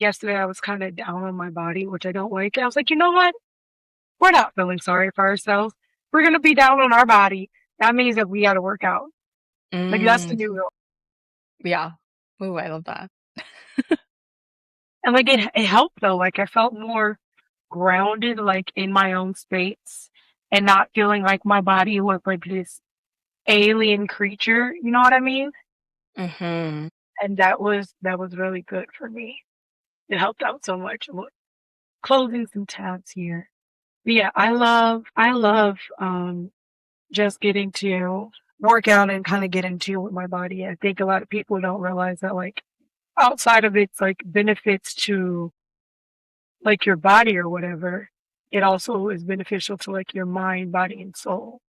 yesterday I was kind of down on my body, which I don't like. I was like, you know what? We're not feeling sorry for ourselves. We're gonna be down on our body. That means that we got to work out. Like that's the Mm, new rule. yeah. Ooh, I love that. And like it helped though. Like I felt more grounded, like in my own space, and not feeling like my body was like this alien creature. You know what I mean? Mm-hmm. And that was really good for me. It helped out so much. Look, closing some tabs here. But yeah, I love just getting to work out and kind of get in tune with my body. I think a lot of people don't realize that like outside of its like benefits to like your body or whatever, it also is beneficial to like your mind, body, and soul.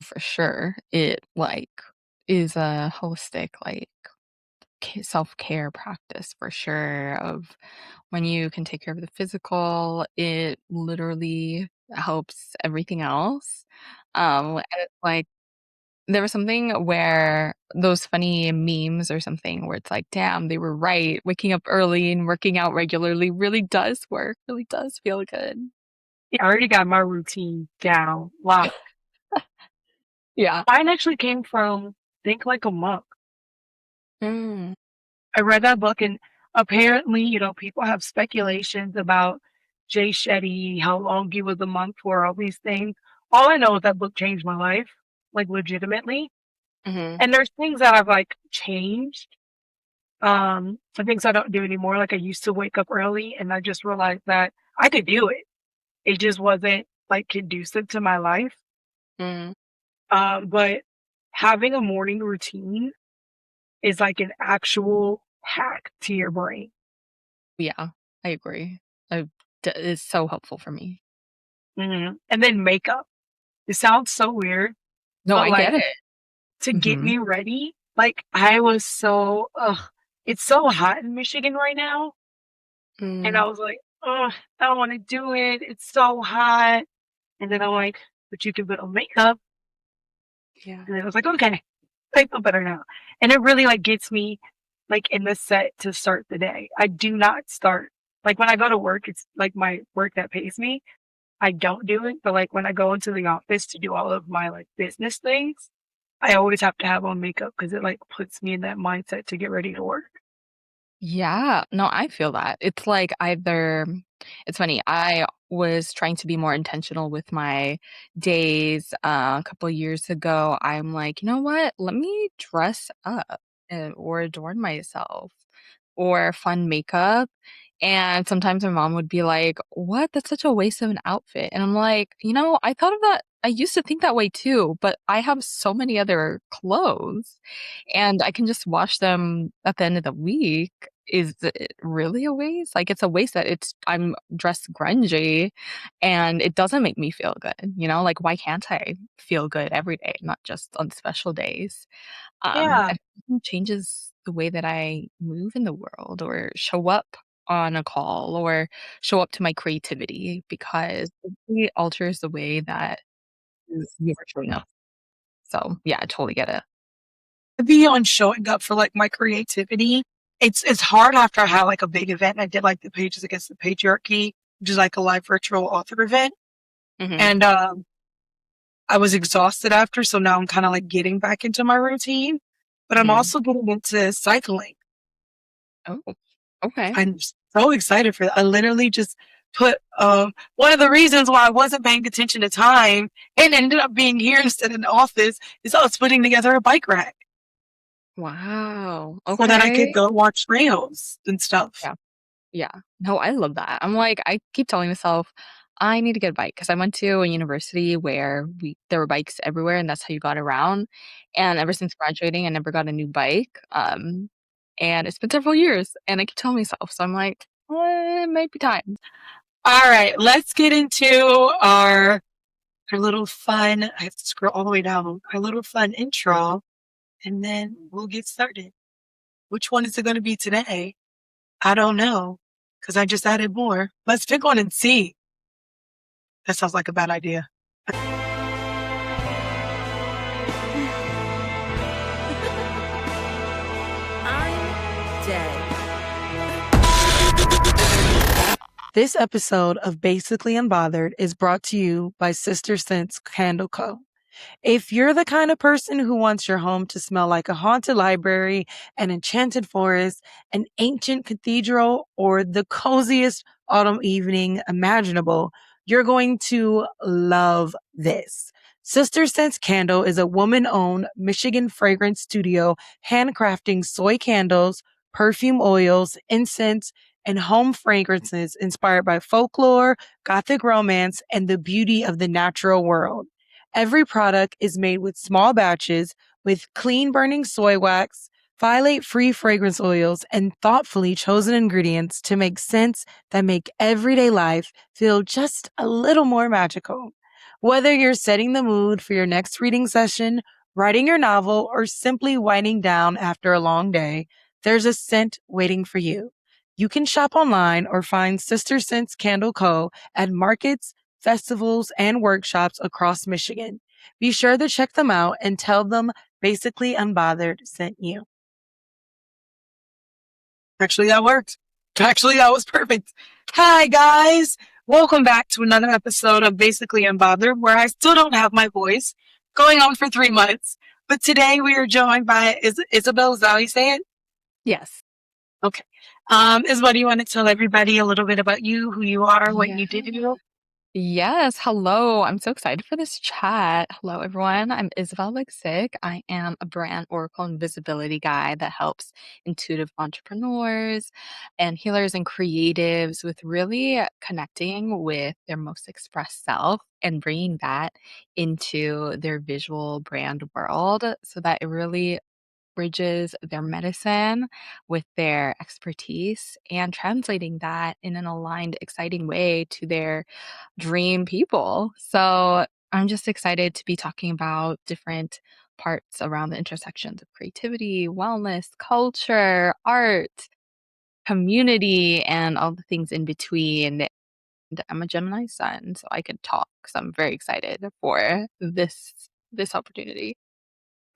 For sure. It like is a holistic like self-care practice for sure of when you can take care of the physical, it literally helps everything else. And it's like there was something where those funny memes or something where it's like, damn, they were right. Waking up early and working out regularly really does work, really does feel good. I already got my routine down, locked. Yeah. Mine actually came from Think Like a Monk. Mm, I read that book and apparently, people have speculations about Jay Shetty, how long he was a monk for, all these things. All I know is that book changed my life, like legitimately. mhm. And there's things that I've like changed. And things I don't do anymore. Like I used to wake up early and I just realized that I could do it. It just wasn't like conducive to my life. Mm, But having a morning routine is like an actual hack to your brain. yeah, I agree. I it's so helpful for me. And then makeup. It sounds so weird, No, but I get like it. to get Mhm. me ready, like I was so, ugh, it's so hot in Michigan right now. And Mm, I was like, oh, I don't want to do it. It's so hot. And then I'm like, but you can put on makeup. yeah. And then I was like, okay, I feel better now. And it really like gets me like in the set to start the day. I do not start like when I go to work, it's like my work that pays me. I don't do it, but like when I go into the office to do all of my like business things, I always have to have on makeup because it like puts me in that mindset to get ready to work. Yeah, no, I feel that. It's like either it's funny, I was trying to be more intentional with my days, a couple years ago. I'm like, "You know what? Let me dress up or adorn myself or fun makeup." And sometimes my mom would be like, "What? That's such a waste of an outfit." And I'm like, I thought of that I used to think that way too, but I have so many other clothes and I can just wash them at the end of the week. Is it really a waste? Like, it's a waste that I'm dressed grungy and it doesn't make me feel good, Like, why can't I feel good every day, not just on special days? Yeah. I think it changes the way that I move in the world or show up on a call or show up to my creativity because it really alters the way that you're showing up. So, yeah, I totally get it. To be on showing up for like my creativity, it's hard after I had like a big event. I did like the Pages Against the Patriarchy, which is like a live virtual author event. Mhm. And I was exhausted after, so now I'm kind of like getting back into my routine. But I'm Mhm. also getting into cycling. Oh, okay. I'm so excited for that. I literally just put one of the reasons why I wasn't paying attention to time and ended up being here instead in the office is I was putting together a bike rack Wow. so that I could Okay. go watch trails and stuff. Yeah. Yeah. No, I love that. I'm like, I keep telling myself, I need to get a bike because I went to a university where there were bikes everywhere and that's how you got around. And ever since graduating, I never got a new bike. And it's been several years and I keep telling myself. So I'm like, it might be time. All right, let's get into our little fun. I have to scroll all the way down. Our little fun intro, and then we'll get started. Which one is it going to be today? I don't know because I just added more. Let's pick one and see. That sounds like a bad idea. I'm dead. This episode of Basically Unbothered is brought to you by Sister Sense Candle Co. If you're the kind of person who wants your home to smell like a haunted library, an enchanted forest, an ancient cathedral, or the coziest autumn evening imaginable, you're going to love this. Sister Sense Candle is a woman owned Michigan fragrance studio handcrafting soy candles, perfume oils, incense, and home fragrances inspired by folklore, gothic romance, and the beauty of the natural world. Every product is made with small batches with clean burning soy wax, phthalate free fragrance oils, and thoughtfully chosen ingredients to make scents that make everyday life feel just a little more magical. Whether you're setting the mood for your next reading session, writing your novel, or simply winding down after a long day, there's a scent waiting for you. You can shop online or find Sister Scents Candle Co. at markets, festivals, and workshops across Michigan. Be sure to check them out and tell them Basically Unbothered sent you. Actually, that worked. Actually, that was perfect. Hi, guys. Welcome back to another episode of Basically Unbothered, where I still don't have my voice, going on for 3 months. But today we are joined by Isabel. Is that how you say it? Yes. Okay. Isabel, do you want to tell everybody a little bit about you, who you are, what Yeah. you do? Yes. Hello. I'm so excited for this chat. Hello, everyone. I'm Isabel Sick. I am a brand oracle and visibility guide that helps intuitive entrepreneurs and healers and creatives with really connecting with their most expressed self and bringing that into their visual brand world so that it really bridges their medicine with their expertise and translating that in an aligned, exciting way to their dream people. So I'm just excited to be talking about different parts around the intersections of creativity, wellness, culture, art, community, and all the things in between. And I'm a Gemini sun, so I could talk. So I'm very excited for this opportunity.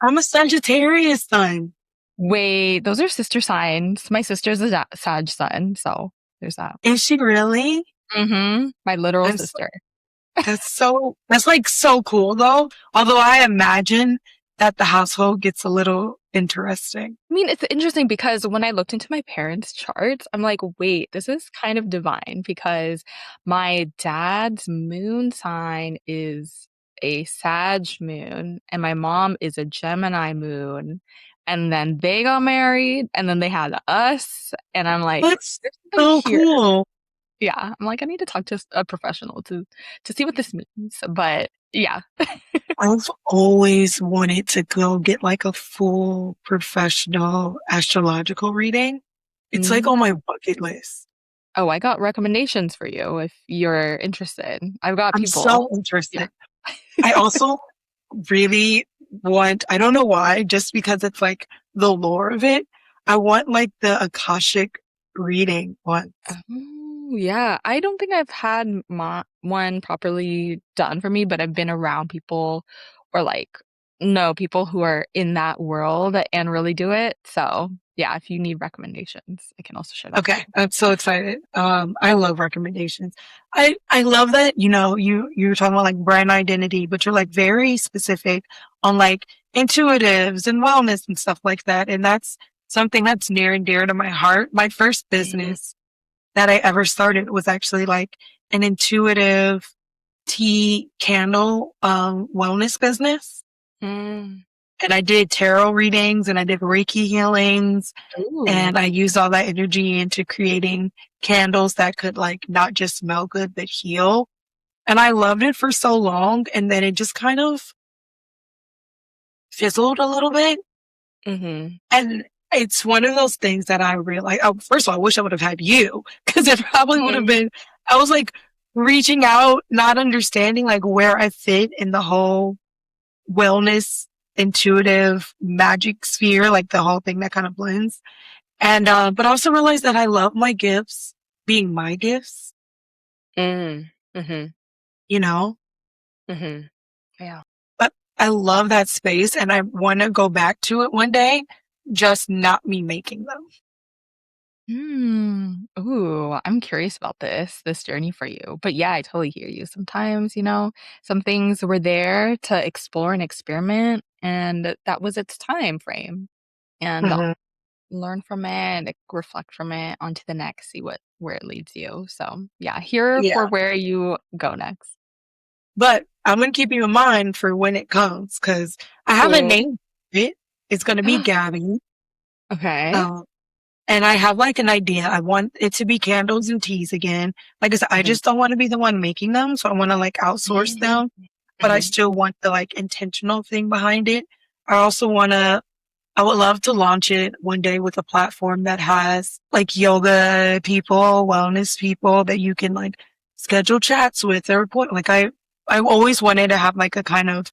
I'm a Sagittarius sign. Wait, those are sister signs. My sister's a Sag sun, so there's that. Is she really? My literal I'm so, sister. that's like so cool though. Although I imagine that the household gets a little interesting. I mean, it's interesting because when I looked into my parents' charts, I'm like, wait, this is kind of divine because my dad's moon sign is a Sag moon and my mom is a Gemini moon. And then they got married and then they had us. And I'm like, That's there's something so here. cool. Yeah. I'm like, I need to talk to a professional to see what this means. But yeah. I've always wanted to go get like a full professional astrological reading. It's like on Mm. my bucket list. Oh, I got recommendations for you if you're interested. I've got I'm so people. Yeah. interested. I also really want, I don't know why, just because it's like the lore of it. I want like the Akashic reading one. Oh, yeah. I don't think I've had one properly done for me, but I've been around people or like know people who are in that world and really do it. So, yeah, if you need recommendations, I can also share that with Okay, you. I'm so excited. I love recommendations. I love that, you were talking about like brand identity, but you're like very specific on like intuitives and wellness and stuff like that. And that's something that's near and dear to my heart. My first Mm. business that I ever started was actually like an intuitive tea candle wellness business. Mm. And I did tarot readings and I did Reiki healings Ooh. and I used all that energy into creating candles that could like not just smell good but heal. And I loved it for so long and then it just kind of fizzled a little bit. Mm-hmm. And it's one of those things that I realized, oh, first of all, I wish I would have had you because it probably would have been, I was like reaching out, not understanding like where I fit in the whole wellness, intuitive magic sphere, like the whole thing that kind of blends. And, but I also realized that I love my gifts being my gifts, Mm. Mm-hmm. you know, Mm-hmm. Yeah. but I love that space and I want to go back to it one day, just not me making them. Ooh, I'm curious about this journey for you. But yeah, I totally hear you. Sometimes, some things were there to explore and experiment, and that was its time frame. And Mhm. learn from it, like, reflect from it onto the next, see where it leads you. So yeah, here for Yeah. where you go next. But I'm gonna keep you in mind for when it comes because I haven't Cool. named it. It's gonna be Gabby. Okay. Um, and I have like an idea. I want it to be candles and teas again. Like I said, I Mhm. just don't want to be the one making them, so I want to like outsource Mhm. them. But I Mhm. still want the like intentional thing behind it. I also want to. I would love to launch it one day with a platform that has like yoga people, wellness people that you can like schedule chats with or report. Like I always wanted to have like a kind of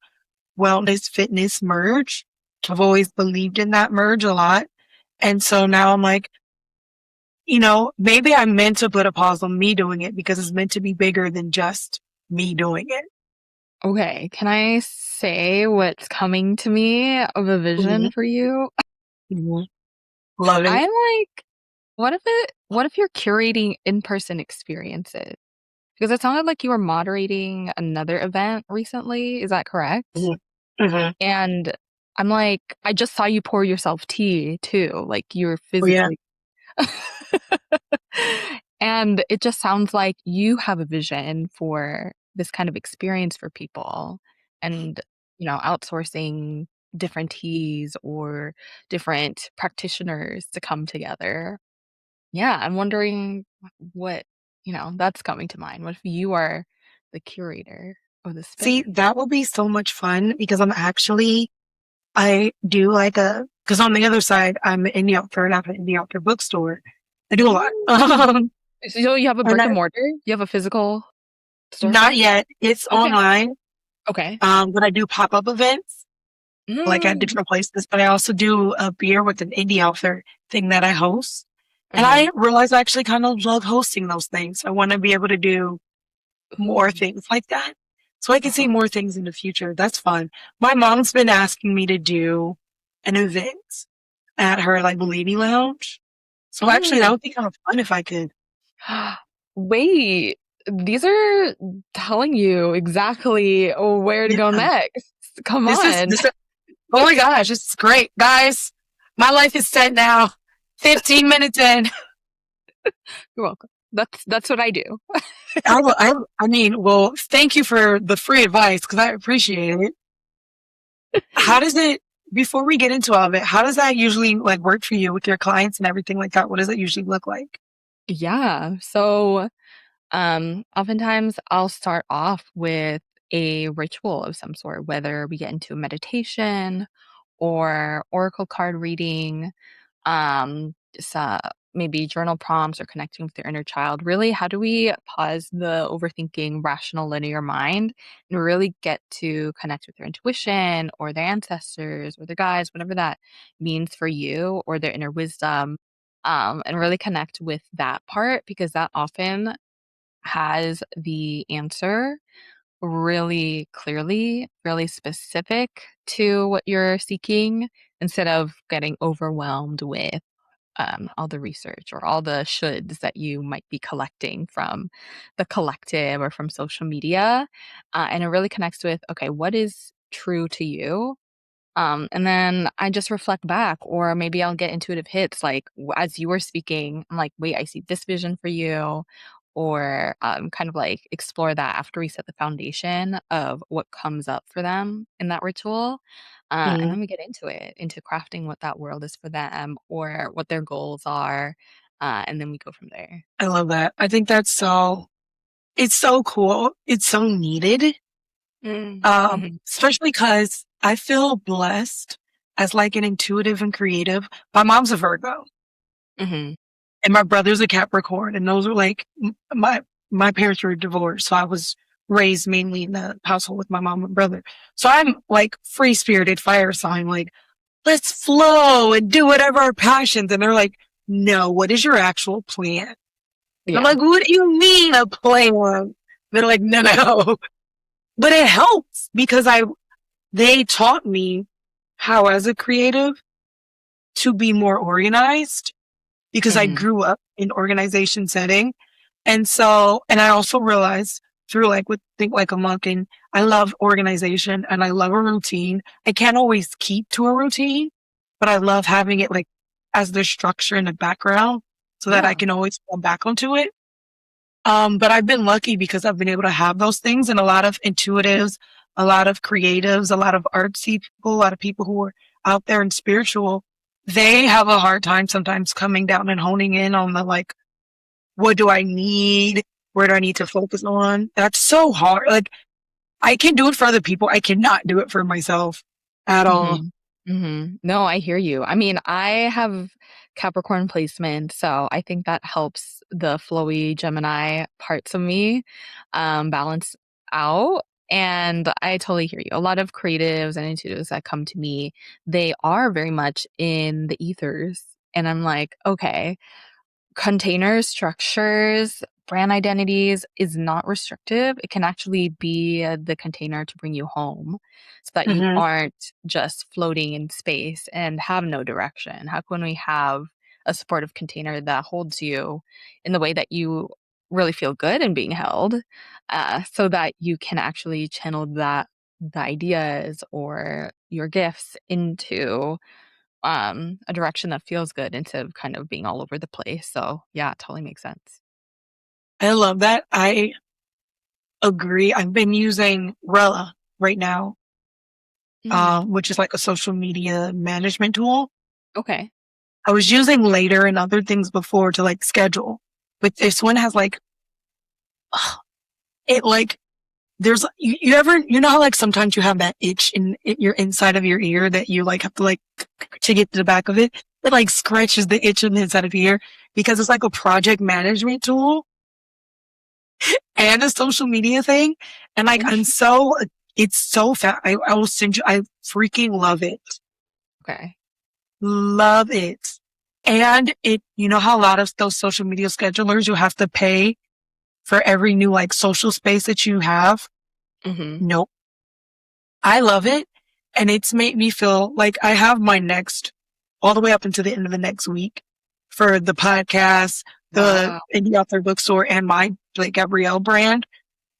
wellness fitness merge. I've always believed in that merge a lot. And so now I'm like, maybe I'm meant to put a pause on me doing it because it's meant to be bigger than just me doing it. Okay, can I say what's coming to me of a vision Mhm, for you? mhm. Love it. I'm like, what if you're curating in-person experiences? Because it sounded like you were moderating another event recently. Is that correct? Mhm, mhm. And I'm like, I just saw you pour yourself tea too. Like you were Oh, yeah. physically and it just sounds like you have a vision for this kind of experience for people and, outsourcing different teas or different practitioners to come together. Yeah, I'm wondering what, that's coming to mind. What if you are the curator of the See, space? that will be so much fun because I do like because on the other side, I'm in the outdoor and I have an indie outdoor bookstore. I do a lot. Mm. So you have a And brick and mortar? You have a physical not storefront? yet. It's Okay. online. Okay. But I do pop-up events like at Mm. different places, but I also do a beer with an indie author thing that I host. And Mhm. I realize I actually kind of love hosting those things. I want to be able to do more Ooh. things like that. So I can see Uh-huh. more things in the future. That's fun. My mom's been asking me to do an event at her like lady lounge. So actually that Mm. would be kind of fun if I could. Wait, these are telling you exactly where to go Yeah. next. Come This is on. this oh my gosh, this is great. Guys, my life is set now. 15 minutes in. You're welcome. That's what I do. I mean, well, thank you for the free advice because I appreciate it. How does it, before we get into all of it, how does that usually like work for you with your clients and everything like that? What does it usually look like? Yeah. So, oftentimes I'll start off with a ritual of some sort, whether we get into meditation or oracle card reading, just, maybe journal prompts or connecting with your inner child. Really, how do we pause the overthinking, rational, linear mind and really get to connect with their intuition or their ancestors or their guides, whatever that means for you, or their inner wisdom, and really connect with that part because that often has the answer really clearly, really specific to what you're seeking instead of getting overwhelmed with all the research or all the shoulds that you might be collecting from the collective or from social media. And it really connects with, okay, what is true to you? And then I just reflect back, or maybe I'll get intuitive hits like as you were speaking, I'm like, wait, I see this vision for you. Or kind of like explore that after we set the foundation of what comes up for them in that ritual. And Mhm. then we get into it, into crafting what that world is for them or what their goals are. And then we go from there. I love that. I think it's so cool. It's so needed. Mm-hmm. Especially because I feel blessed as like an intuitive and creative. My mom's a Virgo Hmm. and my brother's a Capricorn, and those are like my parents were divorced, so I was raised mainly in the household with my mom and brother. So I'm like free spirited fire sign, like let's flow and do whatever our passions. And they're like, no, what is your actual plan? And I'm Yeah. like, what do you mean a plan? They're like, no, no. But it helps because they taught me how as a creative to be more organized because I Mhm. grew up in organization setting. And so, and I also realized through like with Think Like a Monk, and I love organization and I love a routine. I can't always keep to a routine, but I love having it like as the structure in the background so that I Yeah. can always fall back onto it. But I've been lucky because I've been able to have those things, and a lot of intuitives, a lot of creatives, a lot of artsy people, a lot of people who are out there and spiritual, they have a hard time sometimes coming down and honing in on the like, what do I need? Where do I need to focus on? That's so hard. Like, I can do it for other people. I cannot do it for myself at all. Mhm. Mhm. No, I hear you. I mean, I have Capricorn placement, so I think that helps the flowy Gemini parts of me, balance out, and I totally hear you. A lot of creatives and intuitives that come to me, they are very much in the ethers, and I'm like, "Okay, containers, structures, brand identities is not restrictive. It can actually be the container to bring you home so that you Hmm. aren't just floating in space and have no direction. How can we have a supportive container that holds you in the way that you really feel good in being held, so that you can actually channel the ideas or your gifts into a direction that feels good instead of kind of being all over the place. So, yeah, it totally makes sense. I love that. I agree. I've been using Rella right now, Mm, which is like a social media management tool. okay. I was using Later and other things before to like schedule, but this one has like it like there's you ever you know how like sometimes you have that itch in your inside of your ear that you like have to like to get to the back of it. It like scratches the itch on the inside of your ear because it's like a project management tool and a social media thing. And like I'm Interesting. so it's so fast. I will send you. I freaking love it. Okay. Love it. And it, you know how a lot of those social media schedulers, you have to pay for every new like social space that you have. Mhm. Nope. I love it. And it's made me feel like I have my next all the way up until the end of the next week for the podcast, the Wow. indie author bookstore and my Blake Gabrielle brand,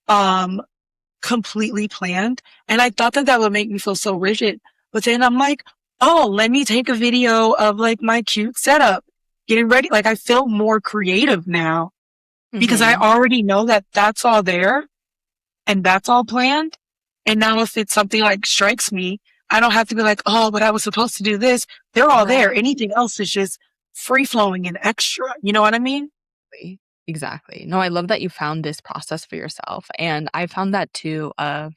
um, completely planned. And I thought that that would make me feel so rigid. But then I'm like, oh, let me take a video of like my cute setup getting ready. Like I feel more creative now because I Mhm. already know that that's all there and that's all planned. And now if it's something like strikes me, I don't have to be like, oh, but I was supposed to do this. They're all there. Right. Anything else is just free flowing and extra. You know what I mean? Exactly. No, I love that you found this process for yourself. And I found that too of,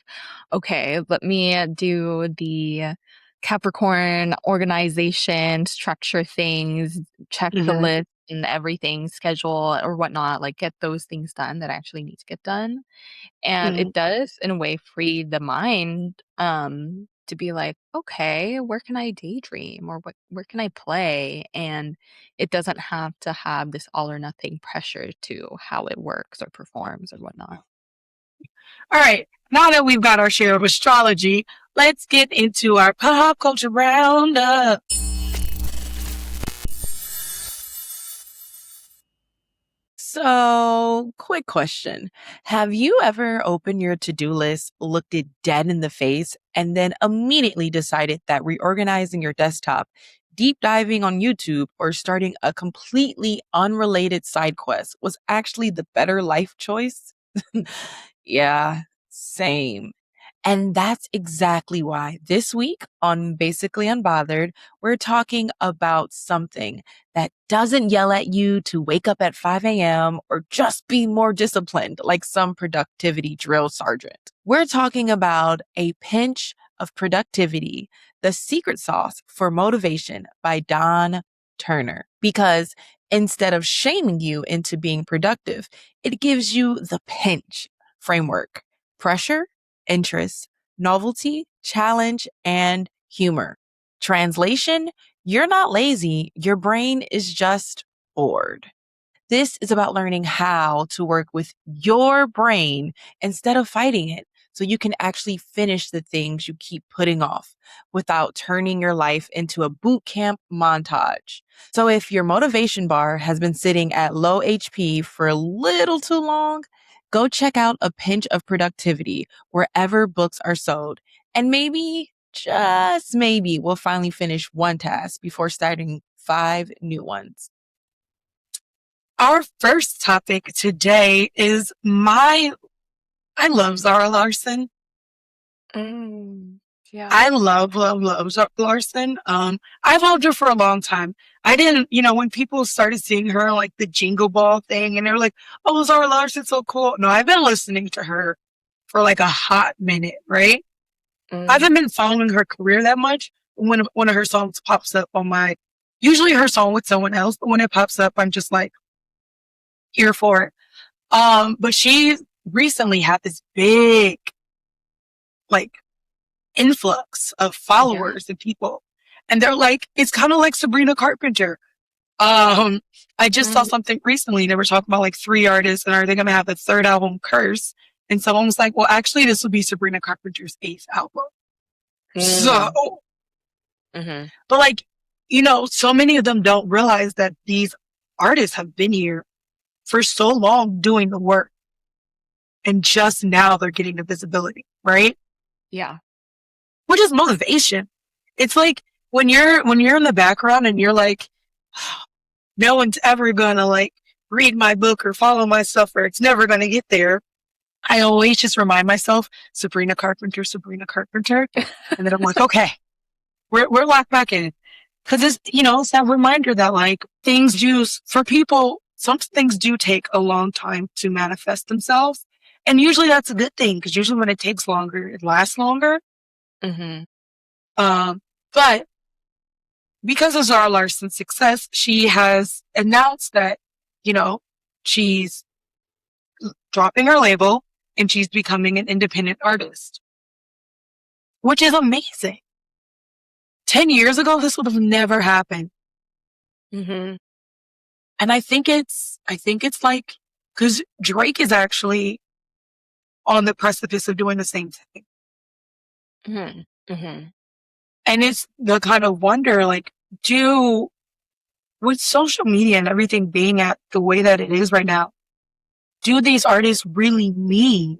okay, let me do the Capricorn organization, structure things, check the Hmm. list and everything, schedule or whatnot, like get those things done that I actually need to get done. And Hmm. it does, in a way, free the mind, to be like, "Okay, where can I daydream or where can I play?" And it doesn't have to have this all or nothing pressure to how it works or performs or whatnot. All right. Now that we've got our share of astrology, let's get into our pop culture roundup. So, quick question. Have you ever opened your to do list, looked it dead in the face, and then immediately decided that reorganizing your desktop, deep diving on YouTube, or starting a completely unrelated side quest was actually the better life choice? Yeah, same. And that's exactly why this week on Basically Unbothered, we're talking about something that doesn't yell at you to wake up at 5 a.m. or just be more disciplined like some productivity drill sergeant. We're talking about A Pinch of Productivity, the secret sauce for motivation by Don Turner. Because instead of shaming you into being productive, it gives you the pinch framework: pressure, interest, novelty, challenge, and humor. Translation: you're not lazy, your brain is just bored. This is about learning how to work with your brain instead of fighting it so you can actually finish the things you keep putting off without turning your life into a boot camp montage. So if your motivation bar has been sitting at low HP for a little too long, go check out A Pinch of Productivity wherever books are sold. And maybe, just maybe, we'll finally finish one task before starting 5 new ones. Our first topic today is I love Zara Larson. Yeah. I love Zara Larson. I loved her for a long time. I didn't, when people started seeing her like the Jingle Ball thing and they were like, oh, Zara Larson's so cool. No, I've been listening to her for like a hot minute, right? I haven't been following her career that much. When one of her songs pops up usually her song with someone else, but when it pops up, I'm just like here for it. But she recently had this big, like, influx of followers and people. And they're like, it's kind of like Sabrina Carpenter. I just saw something recently. They were talking about like 3 artists and are they going to have a third album curse? And someone was like, well, actually, this will be Sabrina Carpenter's 8th album. So, but like, so many of them don't realize that these artists have been here for so long doing the work. And just now they're getting the visibility, right? Yeah. Which is motivation. It's like when you're in the background and you're like, no one's ever gonna like read my book or follow my stuff or it's never gonna get there. I always just remind myself, Sabrina Carpenter. And then I'm like, okay, we're locked back in. Cause it's that reminder that like for people, some things do take a long time to manifest themselves. And usually that's a good thing. Cause usually when it takes longer, it lasts longer. But because of Zara Larson's success, she has announced that, she's dropping her label and she's becoming an independent artist, which is amazing. 10 years ago, this would have never happened. And I think it's like, cause Drake is actually on the precipice of doing the same thing. And it's the kind of wonder, like, with social media and everything being at the way that it is right now, do these artists really need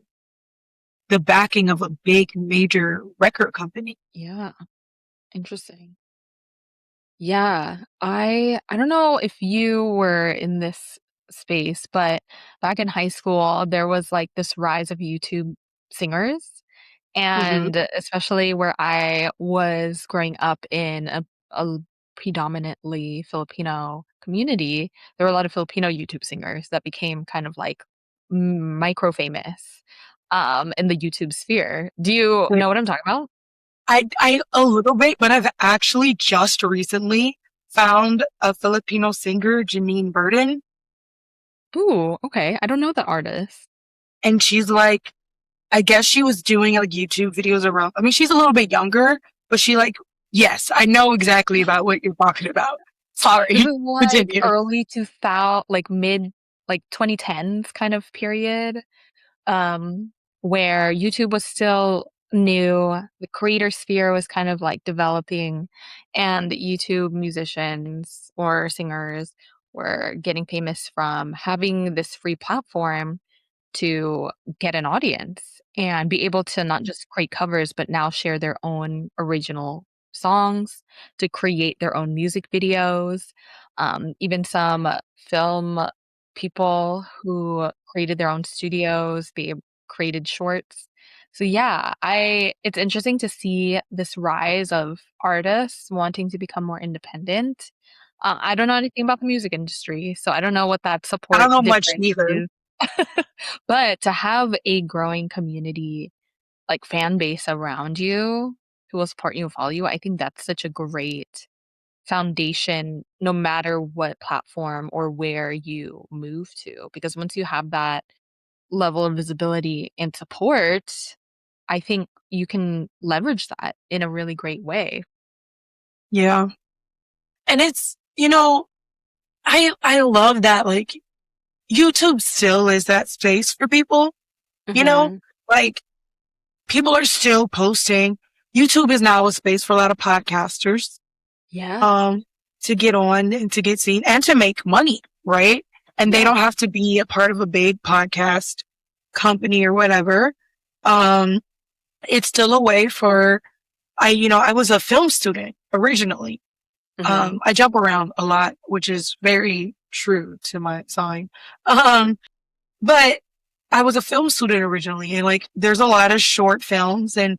the backing of a big major record company? Yeah. Interesting. Yeah. I don't know if you were in this space, but back in high school, there was like this rise of YouTube singers. Mm-hmm. And especially where I was growing up in a predominantly Filipino community, there were a lot of Filipino YouTube singers that became kind of like micro famous in the YouTube sphere. Do you know what I'm talking about? I a little bit, but I've actually just recently found a Filipino singer, Janine Burden. Ooh, okay. I don't know the artist. And she's like, I guess she was doing like YouTube videos around. I mean, she's a little bit younger, but yes, I know exactly about what you're talking about. Sorry. This is like Continue. early 2000, like mid, like 2010s kind of period, where YouTube was still new. The creator sphere was kind of like developing, and YouTube musicians or singers were getting famous from having this free platform to get an audience and be able to not just create covers, but now share their own original songs, to create their own music videos. Even some film people who created their own studios, created shorts. So yeah, it's interesting to see this rise of artists wanting to become more independent. I don't know anything about the music industry, so I don't know what that I support don't know much difference neither. is. But to have a growing community, like fan base around you who will support you and follow you, I think that's such a great foundation no matter what platform or where you move to. Because once you have that level of visibility and support, I think you can leverage that in a really great way. Yeah. And it's, I love that like YouTube still is that space for people, Mhm. like people are still posting. YouTube is now a space for a lot of podcasters, Yeah. um, to get on and to get seen and to make money, right? And they Yeah. don't have to be a part of a big podcast company or whatever. Um, it's still a way for, I was a film student originally. Hmm. I jump around a lot, which is very true to my sign. Um, but I was a film student originally, and like, there's a lot of short films, and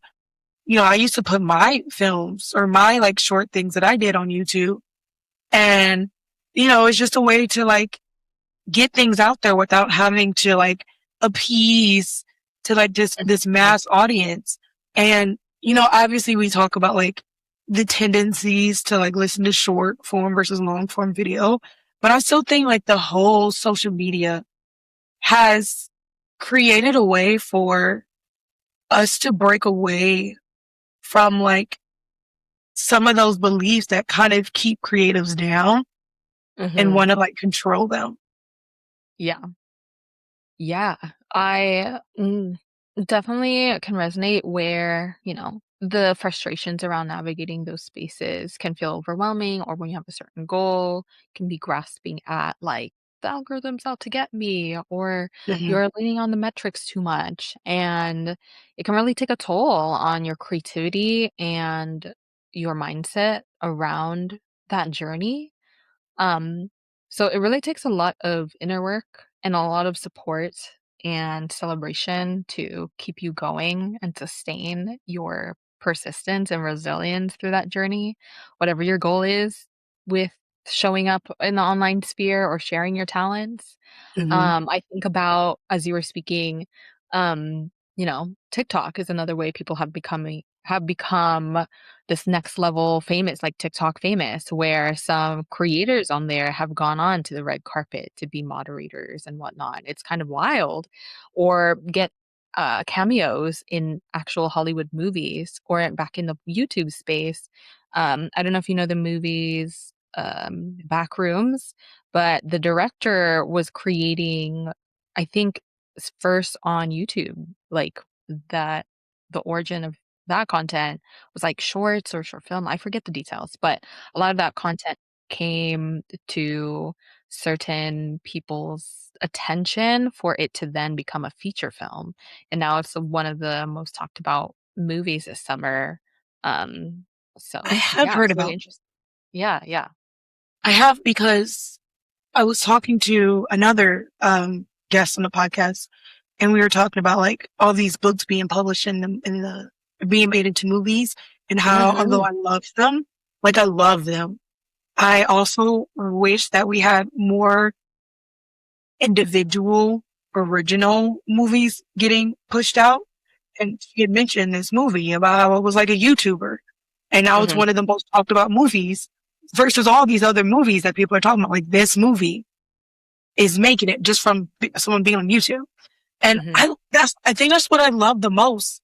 I used to put my films or my like short things that I did on YouTube, and it's just a way to like get things out there without having to like appease to like this mass audience. And obviously we talk about like the tendencies to like listen to short form versus long form video, but I still think like the whole social media has created a way for us to break away from like some of those beliefs that kind of keep creatives down and Hmm. want to like control them. Yeah. Yeah, I definitely can resonate where, the frustrations around navigating those spaces can feel overwhelming, or when you have a certain goal, can be grasping at like the algorithm's out to get me, or Mhm. you're leaning on the metrics too much. And it can really take a toll on your creativity and your mindset around that journey. um, so it really takes a lot of inner work and a lot of support and celebration to keep you going and sustain your persistence and resilience through that journey, whatever your goal is with showing up in the online sphere or sharing your talents. Mhm. I think about, as you were speaking, TikTok is another way people have become this next level famous, like TikTok famous, where some creators on there have gone on to the red carpet to be moderators and whatnot. It's kind of wild, or get cameos in actual Hollywood movies, or back in the YouTube space. I don't know if you know the movies Backrooms, but the director was creating, I think, first on YouTube, like that the origin of that content was like shorts or short film. I forget the details, but a lot of that content came to certain people's attention for it to then become a feature film. And now it's one of the most talked about movies this summer. Um, I so have yeah, heard it's really about. interesting. Yeah, yeah. I have because I was talking to another guest on the podcast, and we were talking about like all these books being published in the being made into movies, and how although Mhm. I love them, like I love them, I also wish that we had more individual original movies getting pushed out. And she had mentioned this movie about how it was like a YouTuber, and now it's Mhm. one of the most talked about movies versus all these other movies that people are talking about. Like this movie is making it just from someone being on YouTube. And Mhm. I think that's what I love the most.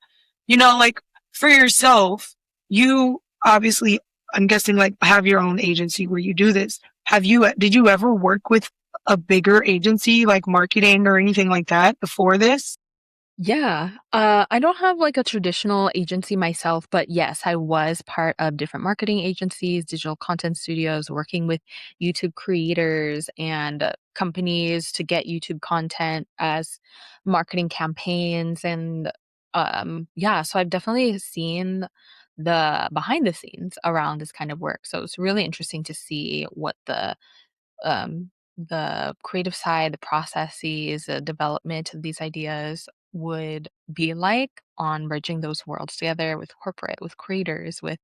Like for yourself, you obviously, I'm guessing like have your own agency where you do this. Did you ever work with a bigger agency like marketing or anything like that before this? Yeah. I don't have like a traditional agency myself, but yes, I was part of different marketing agencies, digital content studios, working with YouTube creators and companies to get YouTube content as marketing campaigns. And yeah, so I've definitely seen the behind the scenes around this kind of work. So it's really interesting to see what the creative side, the processes, the development of these ideas would be like on bridging those worlds together with corporate, with creators, with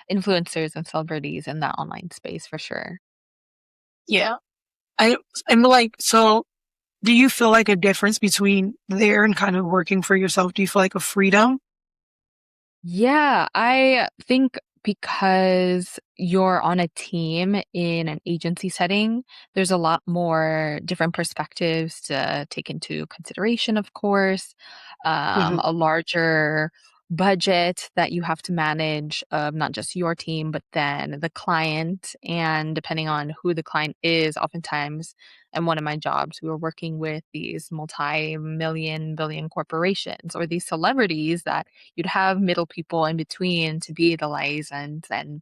influencers and celebrities in that online space for sure. Yeah. I, I'm like, so do you feel like a difference between there and kind of working for yourself? Do you feel like a freedom? Yeah, I think because you're on a team in an agency setting, there's a lot more different perspectives to take into consideration, of course. Hmm. A larger budget that you have to manage of not just your team, but then the client. And depending on who the client is, oftentimes, and one of my jobs, we were working with these multi-million, billion corporations or these celebrities that you'd have middle people in between to be the liaisons and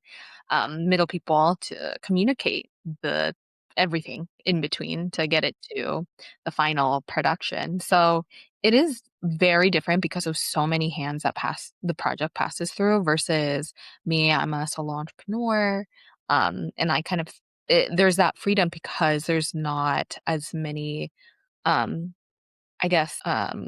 middle people to communicate the everything in between to get it to the final production. So it is very different because of so many hands that the project passes through versus me. I'm a solo entrepreneur. And I kind of, there's that freedom because there's not as many, um, I guess,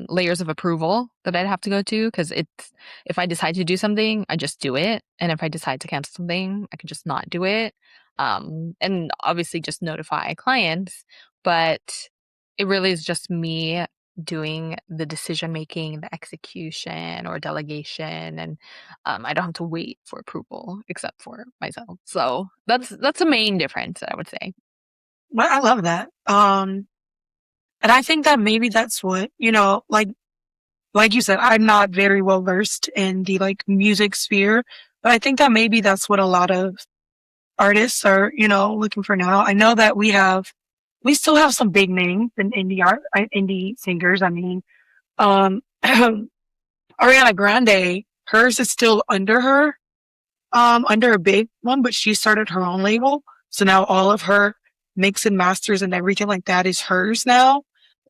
layers of approval that I'd have to go to because it's if I decide to do something, I just do it, and if I decide to cancel something, I could just not do it, and obviously just notify clients, but it really is just me doing the decision making, the execution or delegation, and I don't have to wait for approval except for myself. So that's the main difference, I would say. But I love that. And I think that maybe that's what, like you said, I'm not very well versed in the like music sphere, but I think that maybe that's what a lot of artists are, looking for now. I know that we still have some big names in indie singers. I mean, um, Ariana Grande, hers is still under a big one, but she started her own label. So now all of her mix and masters and everything like that is hers now.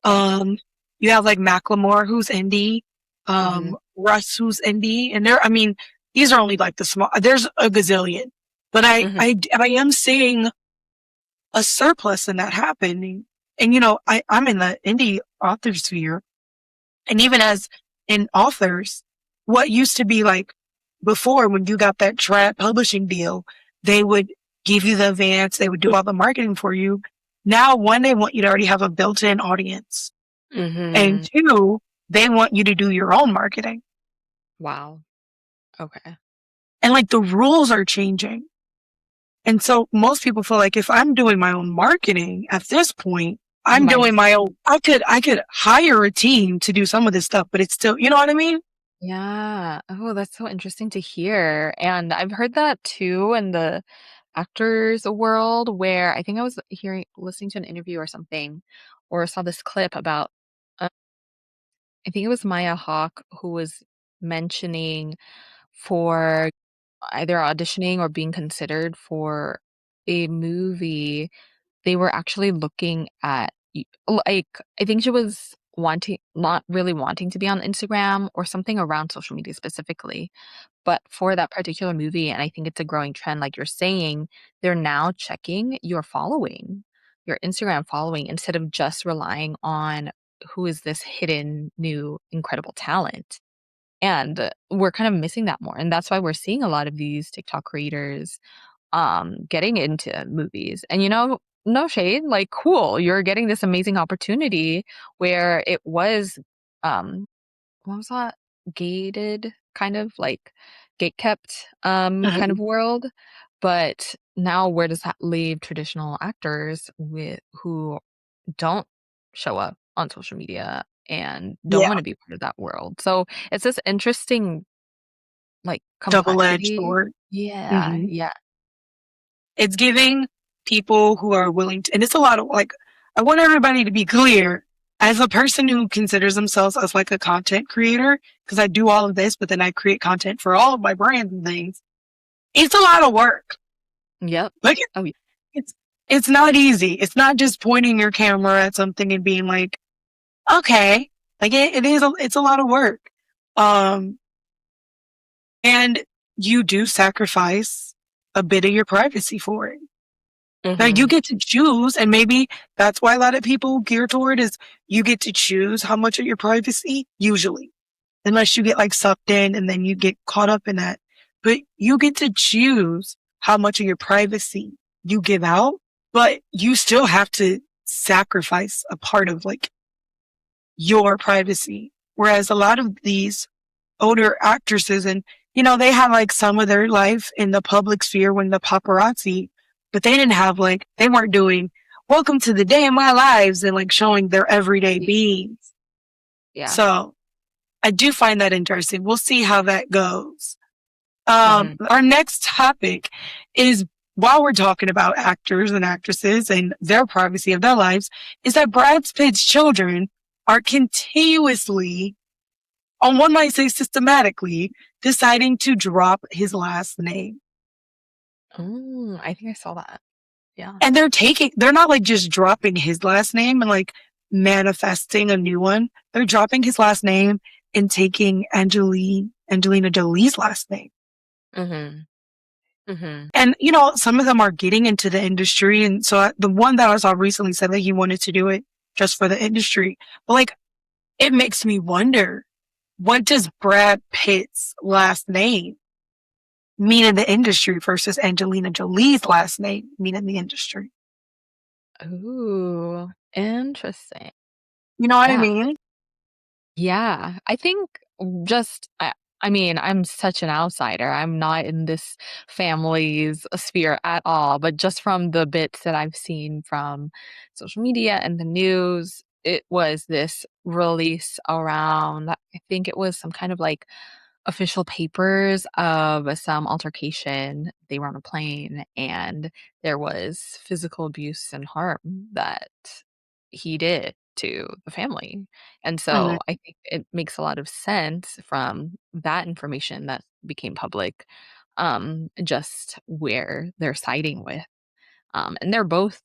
Um, you have like Macklemore, who's indie, Hmm. Russ, who's indie, and I mean, these are only like the small, there's a gazillion, but Hmm. I am seeing a surplus in that happening. And, I'm in the indie author sphere. And even as in authors, what used to be like before when you got that trad publishing deal, they would give you the advance, they would do all the marketing for you. Now, one, they want you to already have a built-in audience. And Hmm. two, they want you to do your own marketing. Wow. Okay. And like the rules are changing. And so most people feel like if I'm doing my own marketing at this point, I'm My doing my own, I could hire a team to do some of this stuff, but it's still, you know what I mean? Yeah. Oh, that's so interesting to hear. And I've heard that too in the actors world where I think I was listening to an interview or something, or saw this clip about, uh, I think it was Maya Hawke who was mentioning for either auditioning or being considered for a movie, they were actually looking at like I think she was not really wanting to be on Instagram or something around social media specifically, but for that particular movie, and I think it's a growing trend, like you're saying, they're now checking your following, your Instagram following, instead of just relying on who is this hidden new incredible talent. And we're kind of missing that more. And that's why we're seeing a lot of these TikTok creators getting into movies. And no shade, like cool, you're getting this amazing opportunity where it was um what was that? Gated kind of like gate kept kind Mhm. of world. But now where does that leave traditional actors with who don't show up on social media and don't Yeah. want to be part of that world? So it's this interesting like Double-edged complexity. sword. Yeah, Hmm. yeah. It's giving people who are willing to, and it's a lot of like, I want everybody to be clear as a person who considers themselves as like a content creator, because I do all of this, but then I create content for all of my brands and things. It's a lot of work. Yep. Like Oh, yeah. it's, it's not easy. It's not just pointing your camera at something and being like, okay, like it's a lot of work. Um, and you do sacrifice a bit of your privacy for it. Now you Mhm. get to choose, and maybe that's why a lot of people gear toward is you get to choose how much of your privacy, usually, unless you get like sucked in and then you get caught up in that. But you get to choose how much of your privacy you give out, but you still have to sacrifice a part of like your privacy. Whereas a lot of these older actresses and, they had like some of their life in the public sphere when the paparazzi, but they didn't have like, they weren't doing welcome to the day in my lives and like showing their everyday Ye beings. Yeah. So I do find that interesting. We'll see how that goes. Hmm. Our next topic is, while we're talking about actors and actresses and their privacy of their lives, is that Brad Pitt's children are continuously, on one might say systematically, deciding to drop his last name. I think I saw that. Yeah. And they're not like just dropping his last name and like manifesting a new one. They're dropping his last name and taking Angelina Jolie's last name. Hmm. Hmm. And, you know, some of them are getting into the industry. And so the one that I saw recently said that he wanted to do it just for the industry. But like, it makes me wonder, what does Brad Pitt's last name mean in the industry versus Angelina Jolie's last name mean in the industry? Ooh, interesting. You know what I Yeah. mean? Yeah. I think just, I mean, I'm such an outsider. I'm not in this family's sphere at all, but just from the bits that I've seen from social media and the news, it was this release around, I think it was some kind of like official papers of some altercation. They were on a plane and there was physical abuse and harm that he did to the family. And Mhm. so I think it makes a lot of sense from that information that became public, just where they're siding with. And they're both,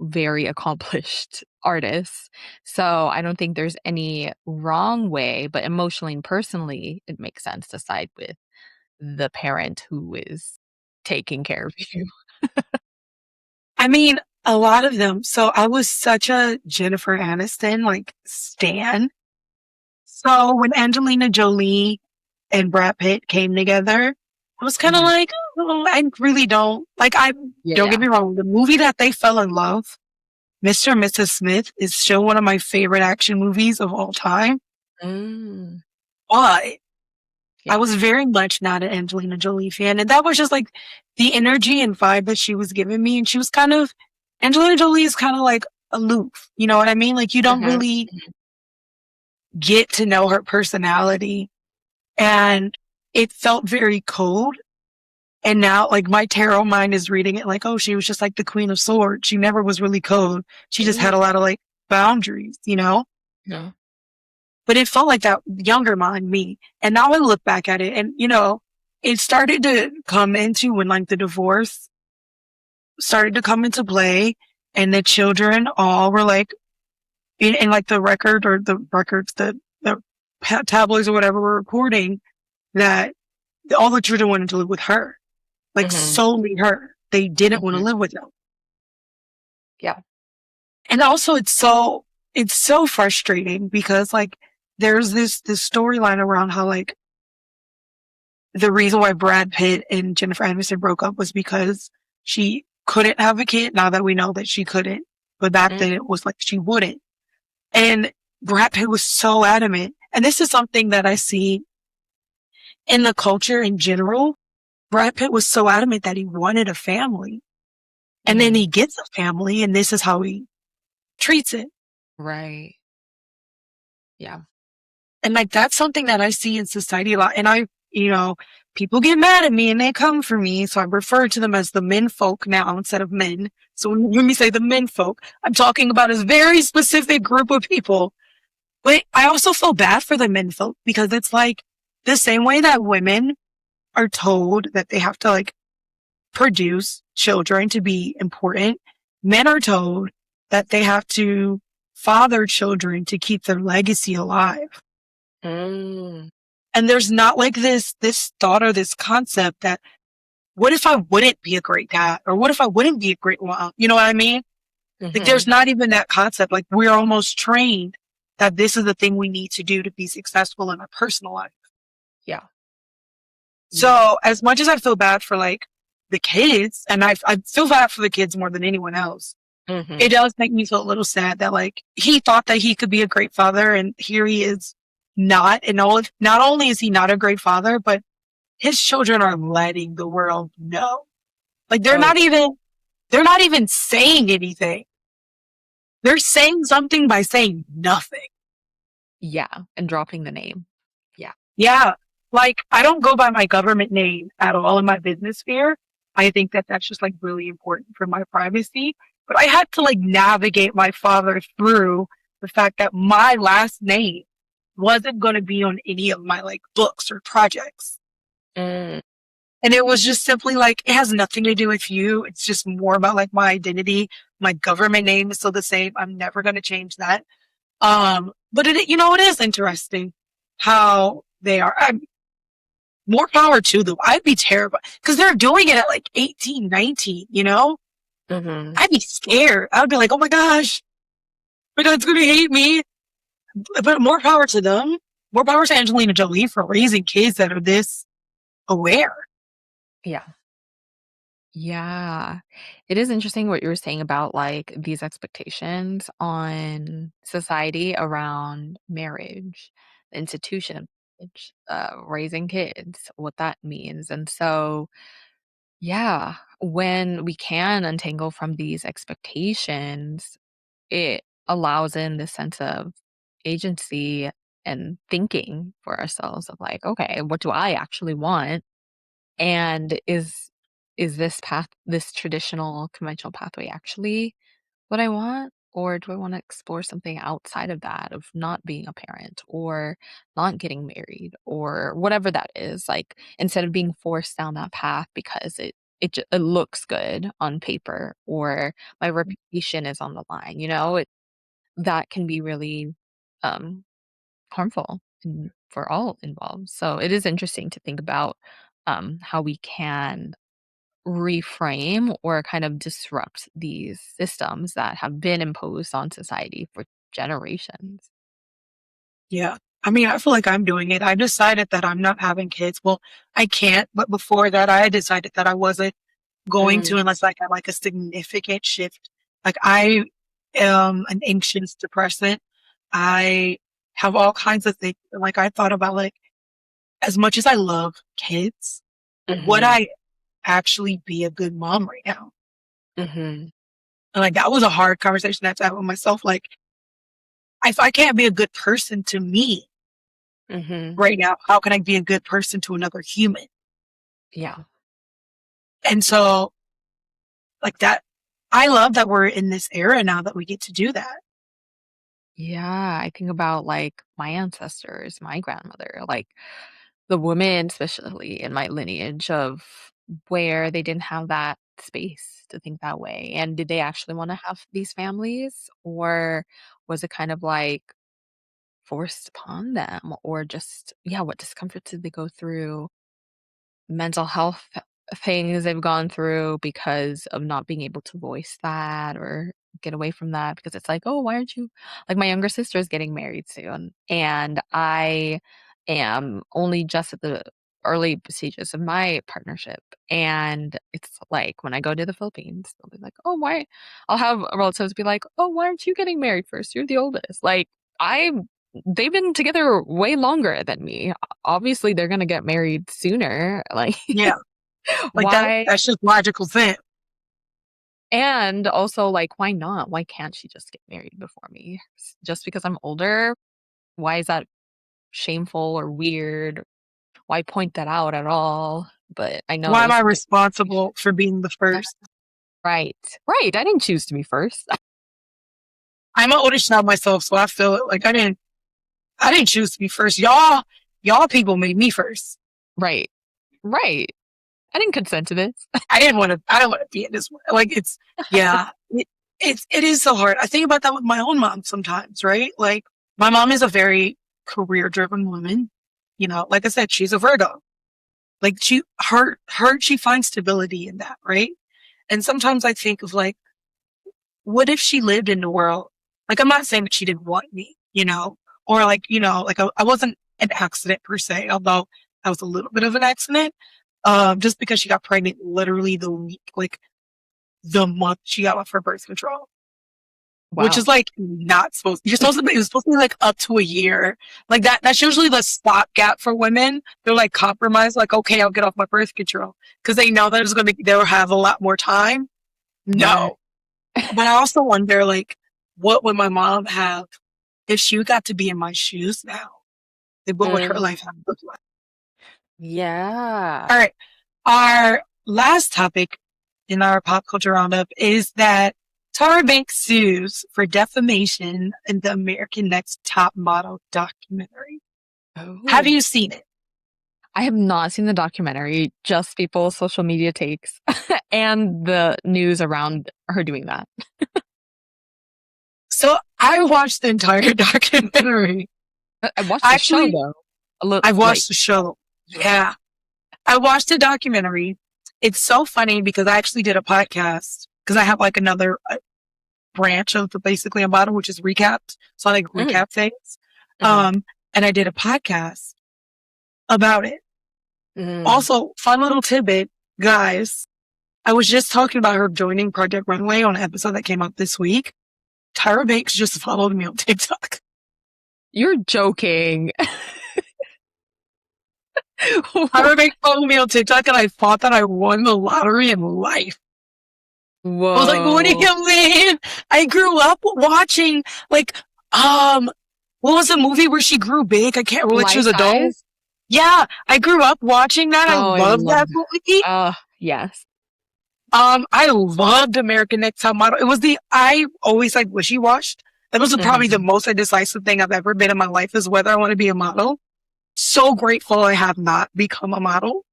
very accomplished artists. So I don't think there's any wrong way, but emotionally and personally, it makes sense to side with the parent who is taking care of you. I mean, a lot of them. So I was such a Jennifer Aniston, like, stan. So when Angelina Jolie and Brad Pitt came together, I was kind of Mhm. like, oh, I really don't like. Don't get Yeah. me wrong. The movie that they fell in love, Mr. and Mrs. Smith, is still one of my favorite action movies of all time. Mm. But I Yeah. was very much not an Angelina Jolie fan, and that was just like the energy and vibe that she was giving me. And she was kind of Angelina Jolie is kind of like aloof. You know what I mean? Like you don't Mhm. really Mhm. get to know her personality, and it felt very cold. And now, like, my tarot mind is reading it like, oh, she was just like the Queen of Swords. She never was really cold. She just had a Ooh. lot of like boundaries, you know? Yeah. But it felt like that younger mind, me. And now I look back at it and, you know, it started to come into when like the divorce started to come into play and the children all were like, in like the record or the records, the tabloids or whatever were reporting that all the children wanted to live with her, like Mhm. solely her. They didn't want to Mhm. live with them. Yeah. And also it's so frustrating because like there's this storyline around how like the reason why Brad Pitt and Jennifer Aniston broke up was because she couldn't have a kid. Now that we know that she couldn't, but back Mm. then it was like she wouldn't. And Brad Pitt was so adamant. And this is something that I see in the culture in general. Brad Pitt was so adamant that he wanted a family. And then he Mhm. gets a family and this is how he treats it. Right. Yeah. And like that's something that I see in society a lot. And you know, people get mad at me and they come for me. So I refer to them as the men folk now instead of men. So when we say the men folk, I'm talking about a very specific group of people. But I also feel bad for the men folk because it's like the same way that women are told that they have to like produce children to be important. Men are told that they have to father children to keep their legacy alive. Mm. And there's not like this thought or this concept that what if I wouldn't be a great dad or what if I wouldn't be a great mom? You know what I mean? Like there's Mhm. not even that concept. Like we're almost trained that this is the thing we need to do to be successful in our personal life. Yeah. Yeah. So as much as I feel bad for like the kids, and I feel bad for the kids more than anyone else, it Mhm. does make me feel a little sad that like he thought that he could be a great father and here he is not. And not only is he not a great father, but his children are letting the world know. Like Oh, yeah. they're not even saying anything. They're saying something by saying nothing. Yeah, and dropping the name. Yeah. Yeah. Like, I don't go by my government name at all in my business sphere. I think that that's just like really important for my privacy. But I had to like navigate my father through the fact that my last name wasn't going to be on any of my like books or projects. Mm, And it was just simply like, it has nothing to do with you. It's just more about like my identity. My government name is still the same. I'm never going to change that. But it is interesting how they are. More power to them. I'd be terrified because they're doing it at like 18, 19, you know? hmm. I'd be scared. I would be like, oh my gosh, my dad's going to hate me. But more power to them. More power to Angelina Jolie for raising kids that are this aware. Yeah. Yeah. It is interesting what you were saying about like these expectations on society around marriage, the institution of marriage, raising kids, what that means. And so, yeah, when we can untangle from these expectations, it allows in this sense of agency and thinking for ourselves of like, okay, what do I actually want? And is this path, this traditional conventional pathway actually what I want? Or do I want to explore something outside of that, of not being a parent or not getting married or whatever that is? Like instead of being forced down that path because it looks good on paper or my reputation is on the line, that can be really um harmful for all involved. So it is interesting to think about how we can reframe or kind of disrupt these systems that have been imposed on society for generations. Yeah. I mean, I feel like I'm doing it. I decided that I'm not having kids. Well, I can't, but before that, I had decided that I wasn't going to Mm, unless I got like a significant shift. Like I am an anxious depressant. I have all kinds of things. Like I thought about like as much as I love kids, would mhm, I actually be a good mom right now? mhm, And like that was a hard conversation I had to have with myself. Like if I can't be a good person to me mhm. right now, how can I be a good person to another human? Yeah. And so like that, I love that we're in this era now that we get to do that. Yeah, I think about, like, my ancestors, my grandmother, like, the women, especially in my lineage of where they didn't have that space to think that way, and did they actually wanna have these families, or was it kind of, like, forced upon them, or just yeah, what discomforts did they go through? Mental health things they've gone through because of not being able to voice that or get away from that because it's like, "Oh, why aren't you" like, my younger sister is getting married soon, and I am only just at the early stages of my partnership, and it's like, when I go to the Philippines, they'll be like, "Oh, why" I'll have relatives be like, "Oh, why aren't you getting married first? You're the oldest." Like, I they've been together way longer than me. Obviously, they're gonna get married sooner, like, Yeah. Like why that's just logical sense. and also, like, why not? Why can't she just get married before me? Just because I'm older? Why is that shameful or weird? Why point that out at all? But I know Why it am I was a different generation. responsible for being the That first? right, right, I didn't choose to be first. I'm an oldest child myself, so I feel it. Like I didn't choose to be first. Y'all people made me first. Right, right. I didn't consent to this. I don't want to be in this. Like yeah, it is so hard. I think about that with my own mom sometimes, right? Like my mom is a very career driven woman. You know, like I said, she's a Virgo. Like she finds stability in that, right? And sometimes I think of like, what if she lived in the world? Like, I'm not saying that she didn't want me, or like, like I wasn't an accident per se, although I was a little bit of an accident. Just because she got pregnant literally the week, like the month she got off her birth control, which is Wow. like not supposed. You're supposed to be. It was supposed to be like up to a year. Like that. That's usually the stopgap for women. They're like compromised. Like, okay, I'll get off my birth control because they know that they'll have a lot more time. Right. No, but I also wonder, like, what would my mom have if she got to be in my shoes now, then what would her life have looked like? Yeah. All right. Our last topic in our pop culture roundup is that Tyra Banks sues for defamation in the American Next Top Model documentary. Have Oh. you seen it? I have not seen the documentary, just people's social media takes and the news around her doing that. So I watched the entire documentary. I watched the show Actually, though. A little, I watched the show. Yeah. I watched the documentary. It's so funny because I actually did a podcast because I have like another branch of the Basically Unbothered, which is recapped. So I like recap things. And I did a podcast about it. Also, fun little tidbit, guys. I was just talking about her joining Project Runway on an episode that came out this week. Tyra Banks just followed me on TikTok. You're joking. Tyra Banks followed me on TikTok and I thought that I won the lottery in life. Whoa. I was like, what do you mean? I grew up watching like, what was the movie where she grew big? I can't remember. Like she was a doll. Yeah, I grew up watching that. Oh, I love that movie. Yes. I loved American Next Top Model. It was I always like wishy-washed. That was probably the most indecisive thing I've ever been in my life is whether I want to be a model. So grateful I have not become a model.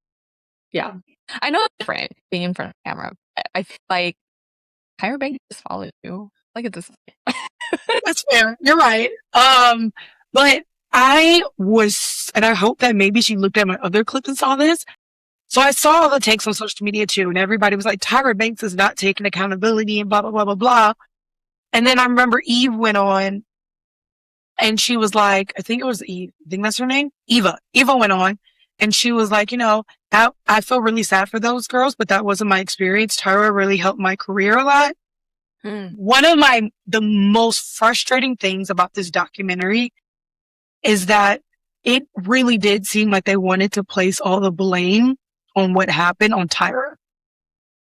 Yeah. I know it's different being in front of the camera. I feel like Tyra Banks just followed you. Like at this. That's fair. You're right. But I was, and I hope that maybe she looked at my other clips and saw this. So I saw all the takes on social media too, and everybody was like, Tyra Banks is not taking accountability and blah, blah, blah, blah, blah. And then I remember Eve went on and she was like, I think it was Eve. I think that's her name. Eva. Eva went on and she was like, I feel really sad for those girls, but that wasn't my experience. Tyra really helped my career a lot. One of the most frustrating things about this documentary is that it really did seem like they wanted to place all the blame on what happened on Tyra.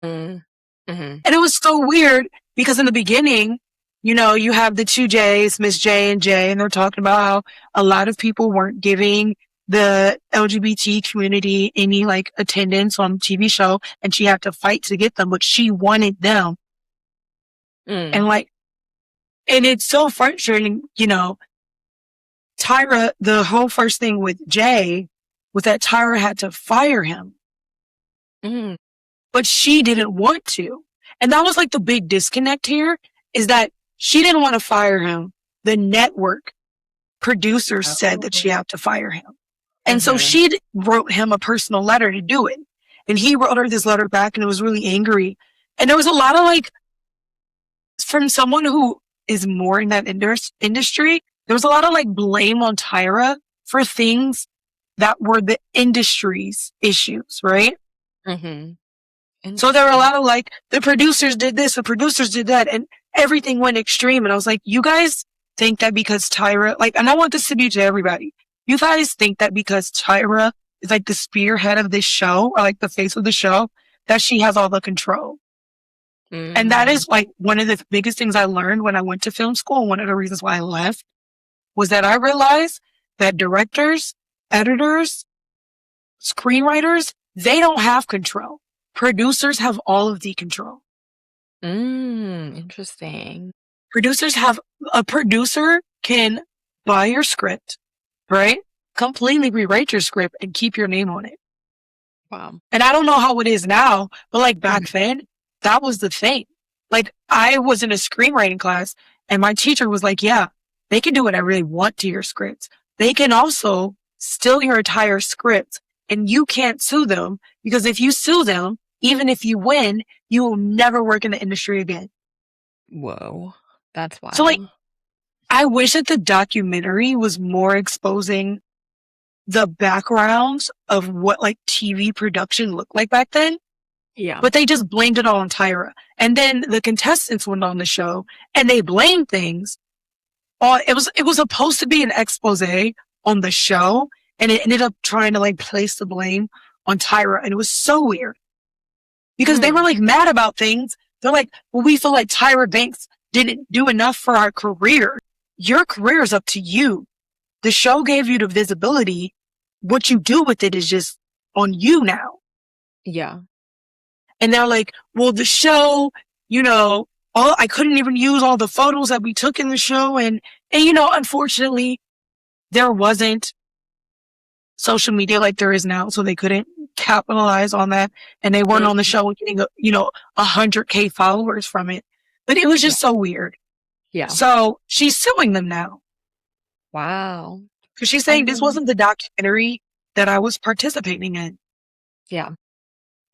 And it was so weird because in the beginning, you have the two J's, Miss J and J, and they're talking about how a lot of people weren't giving the LGBT community any like attendance on the TV show and she had to fight to get them, but she wanted them. And it's so frustrating, Tyra, the whole first thing with Jay was that Tyra had to fire him. But she didn't want to. And that was like the big disconnect here is that she didn't want to fire him. The network producers said that she had to fire him. And so she wrote him a personal letter to do it. And he wrote her this letter back and it was really angry. And there was a lot of like, from someone who is more in that industry, there was a lot of like blame on Tyra for things that were the industry's issues, right? So there were a lot of like, the producers did this, the producers did that, and everything went extreme. And I was like, you guys think that because Tyra, and I want this to be to everybody, you guys think that because Tyra is like the spearhead of this show, or like the face of the show, that she has all the control. And that is like one of the biggest things I learned when I went to film school. One of the reasons why I left was that I realized that directors, editors, screenwriters, they don't have control. Producers have all of the control. Interesting. A producer can buy your script, right? Completely rewrite your script and keep your name on it. Wow. And I don't know how it is now, but like back then, that was the thing. Like I was in a screenwriting class and my teacher was like, yeah, they can do whatever they want to your scripts. They can also steal your entire script and you can't sue them because if you sue them, even if you win, you will never work in the industry again. Whoa. That's wild. So like, I wish that the documentary was more exposing the backgrounds of what like TV production looked like back then. Yeah. But they just blamed it all on Tyra. And then the contestants went on the show and they blamed things on, it was supposed to be an expose on the show. And it ended up trying to like place the blame on Tyra. And it was so weird because they were like mad about things. They're like, well, we feel like Tyra Banks didn't do enough for our career. your career is up to you. The show gave you the visibility. What you do with it is just on you now. Yeah. And they're like, well, the show, you know, I couldn't even use all the photos that we took in the show. And unfortunately, there wasn't social media like there is now. So they couldn't capitalize on that. And they weren't on the show getting, 100K followers from it. But it was Yeah. just so weird. Yeah. So she's suing them now. Wow. Because she's saying this wasn't the documentary that I was participating in. Yeah.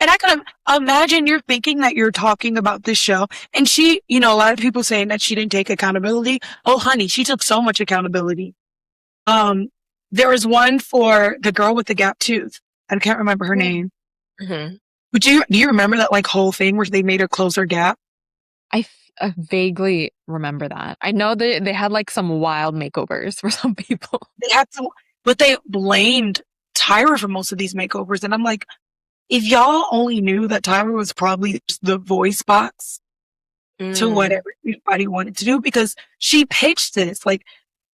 And I can imagine you're thinking that you're talking about this show. And she, a lot of people saying that she didn't take accountability. Oh, honey, she took so much accountability. There was one for the girl with the gap tooth. I can't remember her name. Mm-hmm. But do you remember that like whole thing where they made her close her gap? I vaguely remember that. I know they had like some wild makeovers for some people. They had some, but they blamed Tyra for most of these makeovers. And I'm like, if y'all only knew that Tyra was probably just the voice box to what everybody wanted to do, because she pitched this. Like,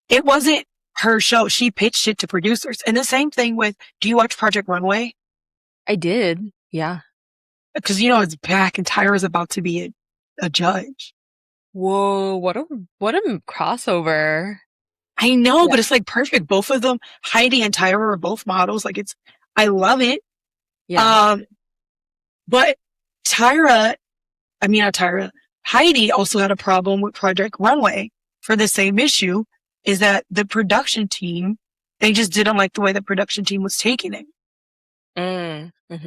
it wasn't her show. She pitched it to producers. And the same thing with, do you watch Project Runway? I did. Yeah. Because, it's back and Tyra's about to be a judge. Whoa, what a crossover. I know, but it's like perfect. Both of them, Heidi and Tyra, are both models. Like, I love it. Yeah. But Heidi also had a problem with Project Runway for the same issue, is that the production team, they just didn't like the way the production team was taking it.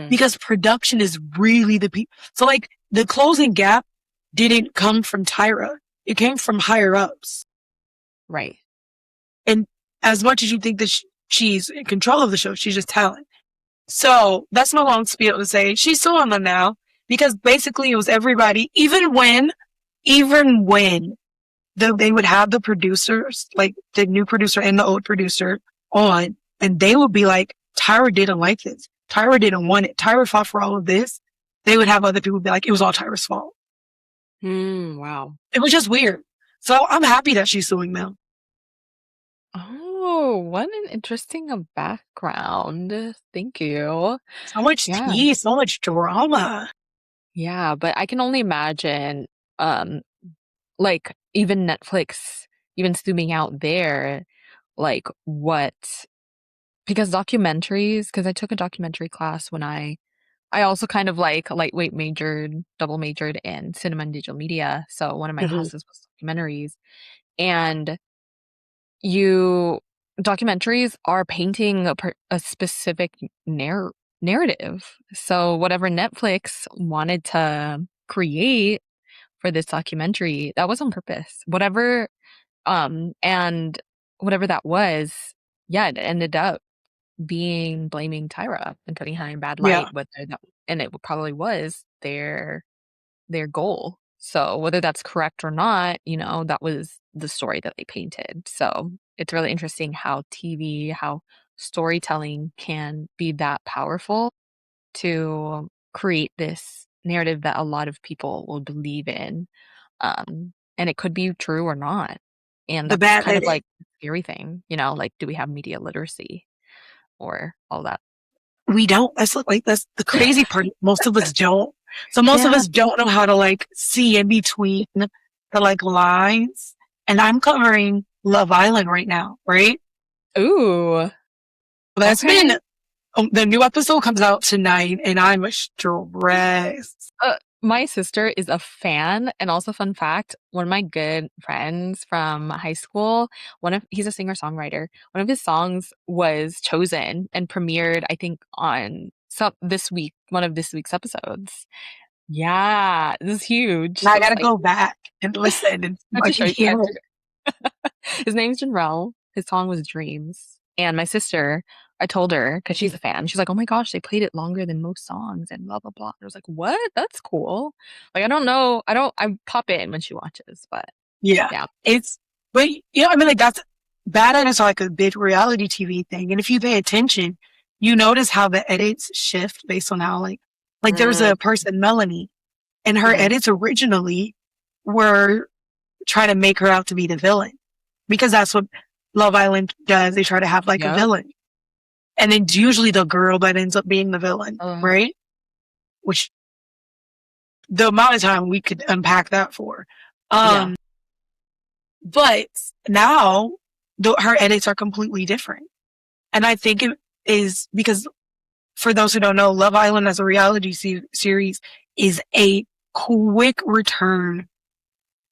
Because production is really the people. So like the closing gap didn't come from Tyra. It came from higher ups. Right. And as much as you think that she's in control of the show, she's just talent. So that's my long spiel to say she's suing them now, because basically it was everybody, even when they would have the producers, like the new producer and the old producer on, and they would be like, Tyra didn't like this. Tyra didn't want it. Tyra fought for all of this. They would have other people be like, it was all Tyra's fault. Wow. It was just weird. So I'm happy that she's suing them. Oh, what an interesting background. Thank you. So much tea, so much drama. Yeah, but I can only imagine, like even Netflix, even zooming out there, like because documentaries, because I took a documentary class when I also kind of like lightweight double majored in cinema and digital media. So one of my classes was documentaries, and documentaries are painting a specific narrative. So whatever Netflix wanted to create for this documentary, that was on purpose. And whatever that was, it ended up blaming Tyra and putting her in bad light, and it probably was their goal. So whether that's correct or not, that was the story that they painted. So it's really interesting how storytelling can be that powerful to create this narrative that a lot of people will believe in. And it could be true or not. And that's kind of like the scary thing, like, do we have media literacy or all that? We don't. That's the crazy part. Most of us don't. So most of us don't know how to like see in between the like lines. And I'm covering Love Island right now, right? Ooh. That's been, the new episode comes out tonight and I'm stressed. My sister is a fan, and also fun fact, one of my good friends from high school, he's a singer-songwriter. One of his songs was chosen and premiered, I think, on one of this week's episodes. Yeah, this is huge. Now I gotta go back and listen and hear it. His name's Janrell. His song was Dreams. And my sister, I told her, because she's a fan, she's like, oh my gosh, they played it longer than most songs and blah, blah, blah. And I was like, what? That's cool. Like, I don't know. I pop in when she watches, but yeah. But like that's, Bad Edits are like a big reality TV thing. And if you pay attention, you notice how the edits shift based on how like there's a person, Melanie, and her edits originally were trying to make her out to be the villain. because that's what Love Island does. They try to have like a Yep. villain. And it's usually the girl that ends up being the villain, Ugh. right? Which the amount of time we could unpack that for. Yeah. But now her edits are completely different. And I think it is because, for those who don't know, Love Island as a reality series is a quick return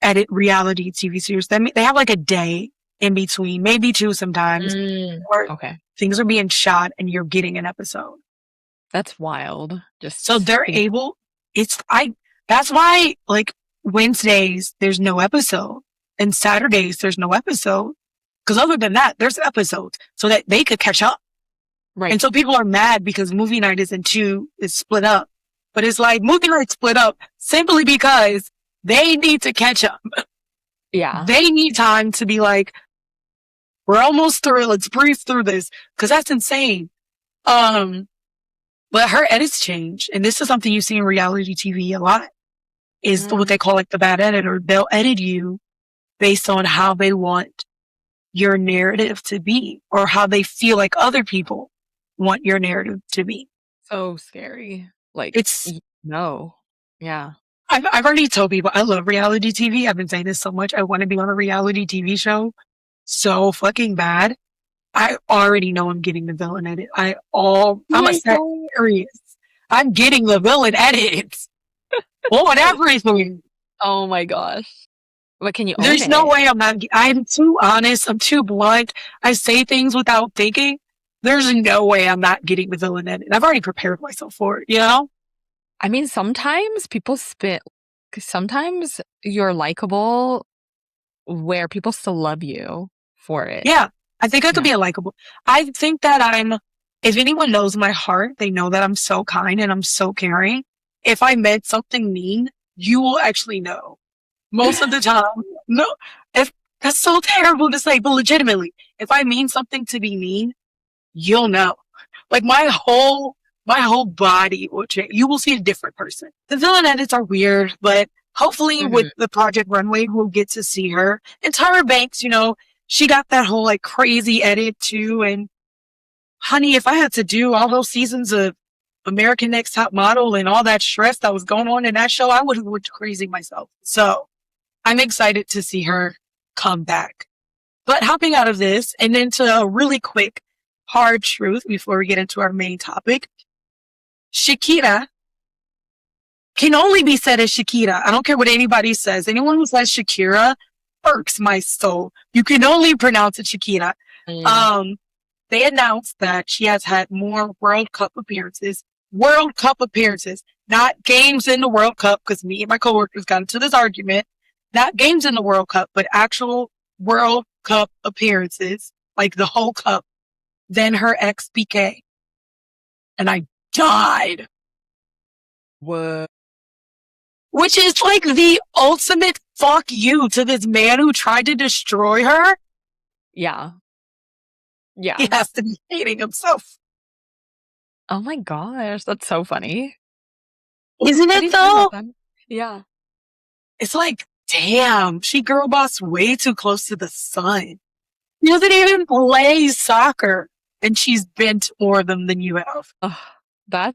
edit reality TV series. They have like a day in between, maybe two sometimes, where Okay. things are being shot and you're getting an episode. That's wild. So they're able, that's why like Wednesdays, there's no episode, and Saturdays, there's no episode. Because other than that, there's episodes so that they could catch up. Right. And so people are mad because movie night is split up. But it's like movie night split up simply because they need to catch up. Yeah. They need time to be like, we're almost through. Let's breathe through this. Because that's insane. But her edits change. And this is something you see in reality TV a lot. Is what they call like the bad editor. They'll edit you based on how they want your narrative to be, or how they feel like other people want your narrative to be. So scary. Like, It's no. Yeah. I've already told people I love reality TV. I've been saying this so much. I want to be on a reality TV show so fucking bad. I already know I'm getting the villain edit. I'm serious. I'm getting the villain edits. On everything. Oh my gosh. What can you own There's it? no way I'm too honest. I'm too blunt. I say things without thinking. There's no way I'm not getting the villain edit. I've already prepared myself for it, you know? I mean, sometimes sometimes you're likable where people still love you for it. Yeah. I think I could be a likable. I think that if anyone knows my heart, they know that I'm so kind and I'm so caring. If I meant something mean, you will actually know. Most of the time. No, that's so terrible to say, but legitimately, if I mean something to be mean, you'll know. Like my whole body will change. You will see a different person. The villain edits are weird, but hopefully with the Project Runway, we'll get to see her. And Tyra Banks, she got that whole like crazy edit too. And honey, if I had to do all those seasons of American Next Top Model and all that stress that was going on in that show, I would have went crazy myself. So I'm excited to see her come back. But hopping out of this and into a really quick hard truth before we get into our main topic, Shakira can only be said as Shakira. I don't care what anybody says. Anyone who says Shakira irks my soul. You can only pronounce it Shakira. They announced that she has had more World Cup appearances, not games in the World Cup, because me and my coworkers got into this argument, not games in the World Cup, but actual World Cup appearances, like the whole cup, than her ex BK. And I died. What? Which is like the ultimate fuck you to this man who tried to destroy her. Yeah. Yeah. He has to be hating himself. Oh my gosh, that's so funny. Isn't it though? Yeah. It's like, damn, she girl boss way too close to the sun. She doesn't even play soccer, and she's bent more than you have. That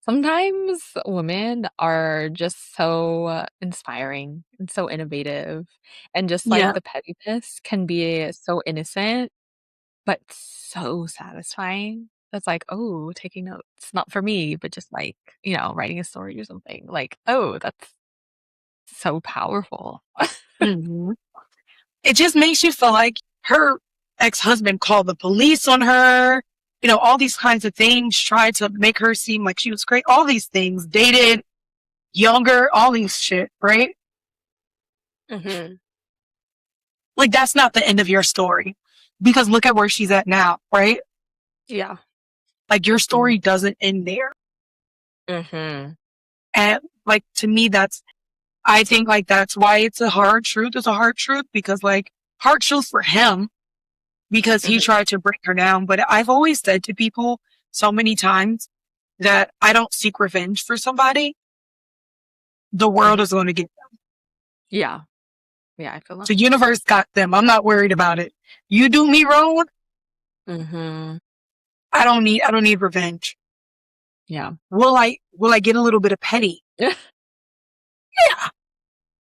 sometimes women are just so inspiring and so innovative, and just like the pettiness can be so innocent, but so satisfying. That's like, oh, taking notes, not for me, but just like, writing a story or something. Like, oh, that's so powerful. It just makes you feel like her ex-husband called the police on her, all these kinds of things, tried to make her seem like she was great, all these things, dated, younger, all these shit, right? Like, that's not the end of your story, because look at where she's at now, right? Yeah. Like, your story doesn't end there. And like, to me, I think like that's why it's a hard truth. It's a hard truth because like hard truth for him, because he tried to bring her down. But I've always said to people so many times that I don't seek revenge for somebody. The world is going to get them. Yeah. Yeah, I feel that. The universe got them. I'm not worried about it. You do me wrong, Mm-hmm. I don't need revenge. Yeah. Will I get a little bit of petty? Yeah.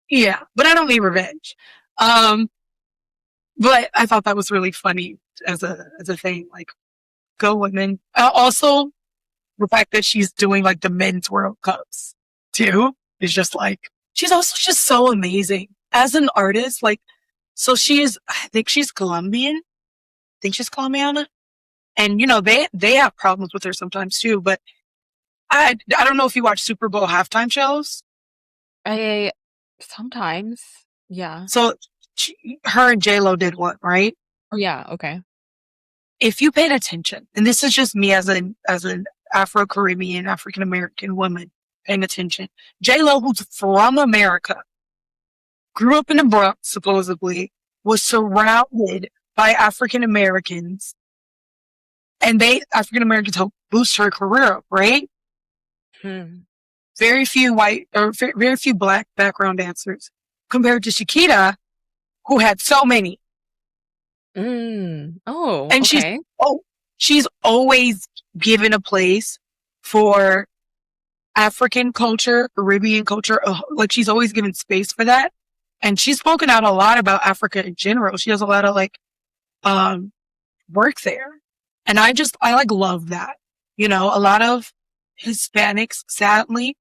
Yeah. But I don't need revenge. Um, but I thought that was really funny as a thing. Like, go women. Also, the fact that she's doing like the men's World Cups too is just like she's also just so amazing as an artist. Like, so she is. I think she's Colombian. I think she's Colombiana, and you know they have problems with her sometimes too. But I don't know if you watch Super Bowl halftime shows. I sometimes, yeah. So her and J Lo did one, right? Oh, yeah. Okay. If you paid attention, and this is just me as an Afro Caribbean African American woman paying attention, J Lo, who's from America, grew up in the Bronx, supposedly, was surrounded by African Americans, and African Americans helped boost her career up, right? Hmm. Very few white or very few black background dancers compared to Shakira, who had so many. Oh, And okay. oh, she's always given a place for African culture, Caribbean culture. Like she's always given space for that. And she's spoken out a lot about Africa in general. She has a lot of like, um, work there. And I like love that. You know, a lot of Hispanics, sadly,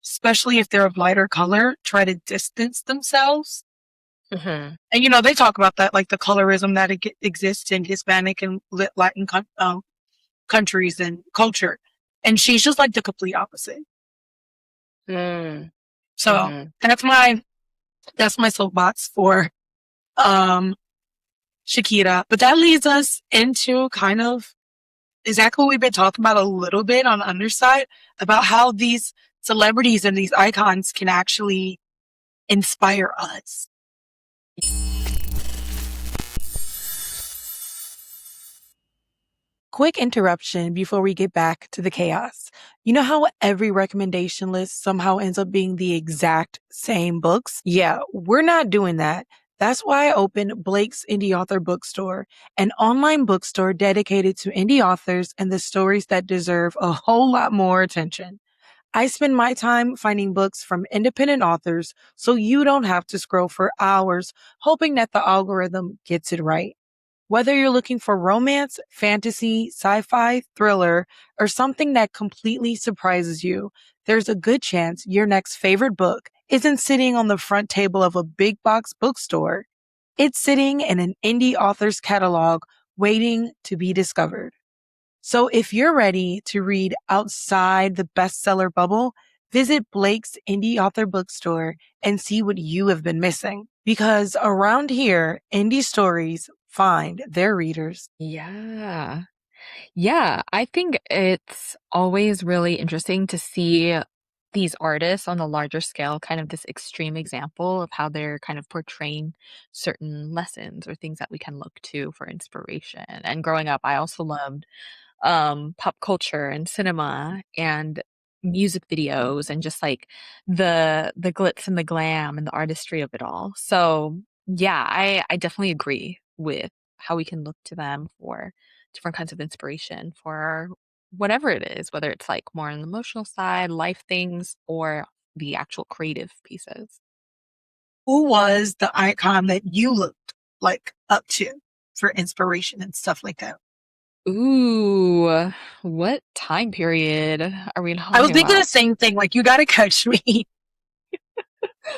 especially if they're of lighter color, try to distance themselves. Mm-hmm. And, you know, they talk about that, like the colorism that exists in Hispanic and Latin countries and culture. And she's just like the complete opposite. Mm. So Mm-hmm. that's my soapbox for, um, Shakira. But that leads us into kind of exactly what we've been talking about a little bit on the underside about how these celebrities and these icons can actually inspire us. Quick interruption before we get back to the chaos. You know how every recommendation list somehow ends up being the exact same books? Yeah, we're not doing that. That's why I opened Blake's Indie Author Bookstore, an online bookstore dedicated to indie authors and the stories that deserve a whole lot more attention. I spend my time finding books from independent authors so you don't have to scroll for hours hoping that the algorithm gets it right. Whether you're looking for romance, fantasy, sci-fi, thriller, or something that completely surprises you, there's a good chance your next favorite book isn't sitting on the front table of a big box bookstore. It's sitting in an indie author's catalog waiting to be discovered. So if you're ready to read outside the bestseller bubble, visit Blake's Indie Author Bookstore and see what you have been missing. Because around here, indie stories find their readers. Yeah. Yeah, I think it's always really interesting to see these artists on a larger scale, kind of this extreme example of how they're kind of portraying certain lessons or things that we can look to for inspiration. And growing up, I also loved pop culture and cinema and music videos and just like the glitz and the glam and the artistry of it all. So yeah, I definitely agree with how we can look to them for different kinds of inspiration for whatever it is, whether it's like more on the emotional side, life things, or the actual creative pieces. Who was the icon that you looked like up to for inspiration and stuff like that? Ooh, what time period are we I was talking thinking the about? same thing. Like, you gotta catch me.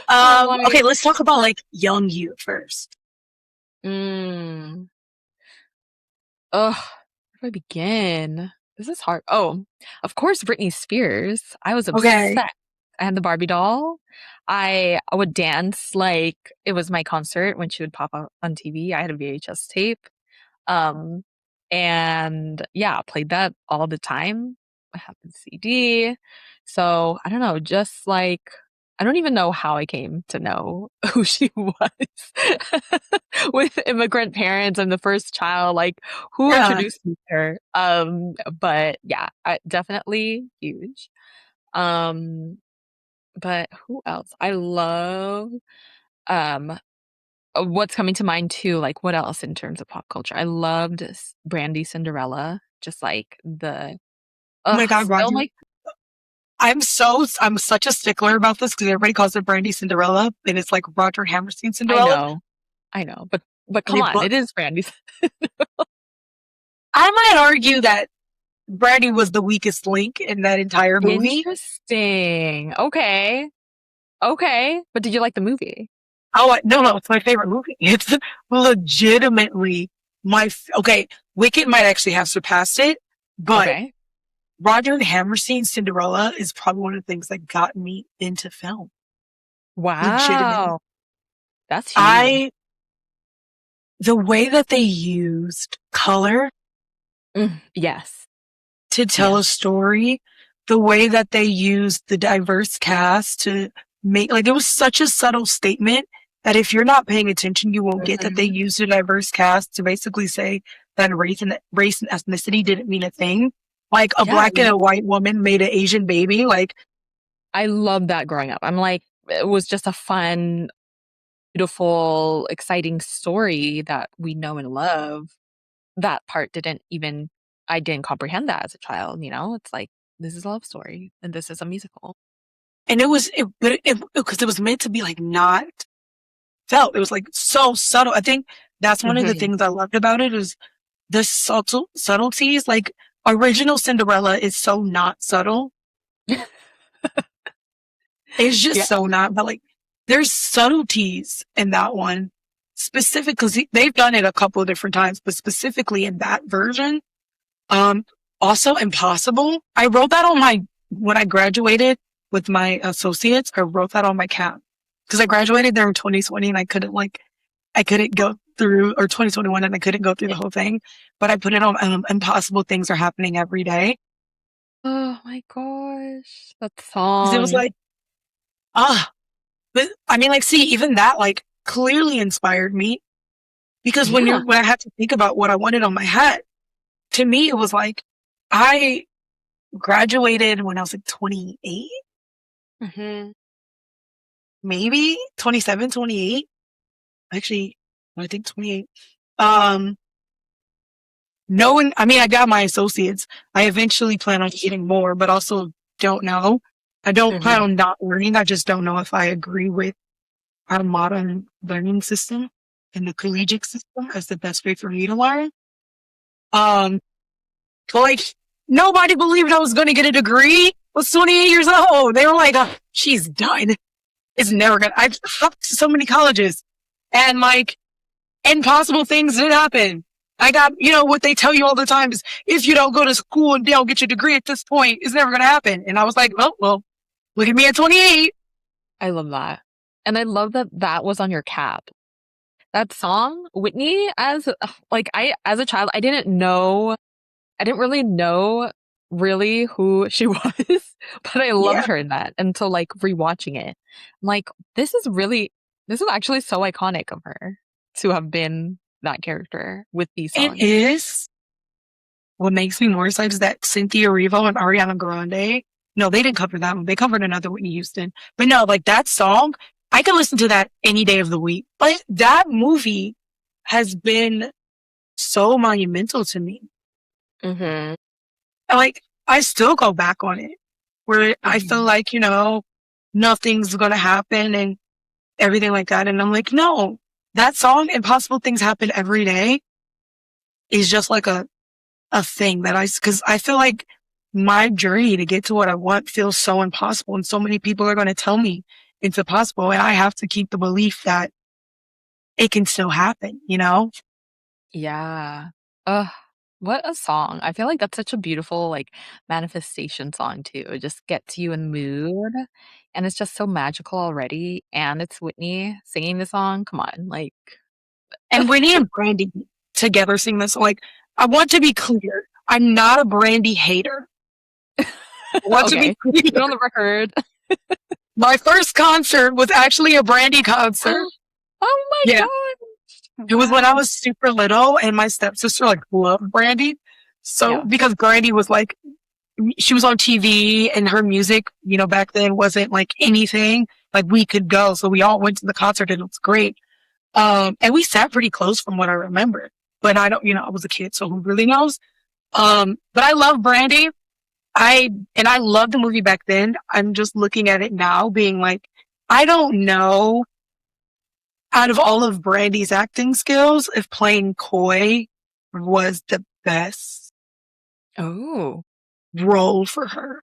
I'm Okay, like, let's talk about like young you first. mm, ugh, where do I begin? This is hard. Oh, of course, Britney Spears. I was Okay. obsessed. I had the Barbie doll. I would dance like it was my concert when she would pop up on TV. I had a VHS tape. Um, and yeah, played that all the time. I have the CD. So I don't know, just like I don't even know how I came to know who she was. With immigrant parents and the first child, like who Yeah. introduced me to her? But yeah, definitely huge. Um, but who else? I love what's coming to mind too, like what else in terms of pop culture? I loved Brandy Cinderella, just like Oh my God, still Roger. like I'm such a stickler about this because everybody calls it Brandy Cinderella, and it's like Roger Hammerstein I Cinderella. know, I know, but come Okay, on, but it is Brandy. I might argue that Brandy was the weakest link in that entire movie. Interesting. Okay. Okay. But did you like the movie? Oh no, it's my favorite movie. It's legitimately okay. Wicked might actually have surpassed it, but Okay. Roger and Hammerstein Cinderella is probably one of the things that got me into film. Legitimately, Wow. That's huge. I the way that they used color Yes. to tell Yes. a story, the way that they used the diverse cast to make, like, it was such a subtle statement that if you're not paying attention, you won't get that they Mhm. used a diverse cast to basically say that race and ethnicity didn't mean a thing. Like a Yeah. black and a white woman made an Asian baby. Like, I love that growing up. I'm like, it was just a fun, beautiful, exciting story that we know and love. That part I didn't comprehend that as a child, you know? It's like, this is a love story and this is a musical. and but because it was meant to be like not felt. It was like so subtle. I think that's one of the Mhm. things I loved about it is the subtleties. Like original Cinderella is so not subtle. It's just Yeah. so not, but like there's subtleties in that one specific because they've done it a couple of different times, but specifically in that version. Um, Also Impossible. I wrote that on when I graduated with my associates, I wrote that on my cap because I graduated there in 2020 and I couldn't go through, or 2021 and I couldn't go through the whole thing, but I put it on, Impossible Things Are Happening Every Day. Oh my gosh. That Cause it was song. like, ah, but I mean, like, see, even that, like, clearly inspired me because Yeah. when I had to think about what I wanted on my hat, to me, it was like, I graduated when I was like 28, Mhm. maybe 27, 28. Actually, I think 28. Um, I mean, I got my associates. I eventually plan on getting more, but also don't know. I don't plan Mhm. on not learning. I just don't know if I agree with our modern learning system and the collegiate system as the best way for me to learn. Um, but like nobody believed I was going to get a degree. I was 28 years old. They were like, oh, she's done. It's never gonna. I've hopped to so many colleges, and like impossible things did happen. I got, what they tell you all the time is if you don't go to school and don't get your degree at this point, it's never gonna happen. And I was like, well, look at me at 28. I love that. And I love that that was on your cap. That song, Whitney, as a child, I didn't really know really who she was, but I loved Yeah. her in that until like rewatching it. I'm like, this is actually so iconic of her to have been that character with these It songs. is. What makes me more excited is that Cynthia Erivo and Ariana Grande. No, they didn't cover that one. They covered another Whitney Houston. But no, like that song, I can listen to that any day of the week. But that movie has been so monumental to me. Mm-hmm. And, like, I still go back on it where I feel Mm-hmm. like, nothing's going to happen and everything like that. And I'm like, no, that song, Impossible Things Happen Every Day, is just like a thing that because I feel like my journey to get to what I want feels so impossible. And so many people are going to tell me it's impossible. And I have to keep the belief that it can still happen, you know? Yeah. Ugh, what a song. I feel like that's such a beautiful, like, manifestation song too. It just gets you in the mood, and it's just so magical already, and it's Whitney singing the song. Come on, like And Whitney and Brandy together sing this. Like, I want to be clear. I'm not a Brandy hater. I want to be okay, keep it clear. on the record. My first concert was actually a Brandy concert. Oh my Yeah. gosh. It was when I Wow. was super little and my stepsister like loved Brandy. So Yeah. because Brandy was like, she was on TV and her music, back then wasn't like anything like we could go. So we all went to the concert and it was great. And we sat pretty close from what I remember. But I don't, I was a kid, so who really knows? But I love Brandy. I love the movie back then. I'm just looking at it now, being like, I don't know out of all of Brandy's acting skills if playing coy was the best Oh, role for her.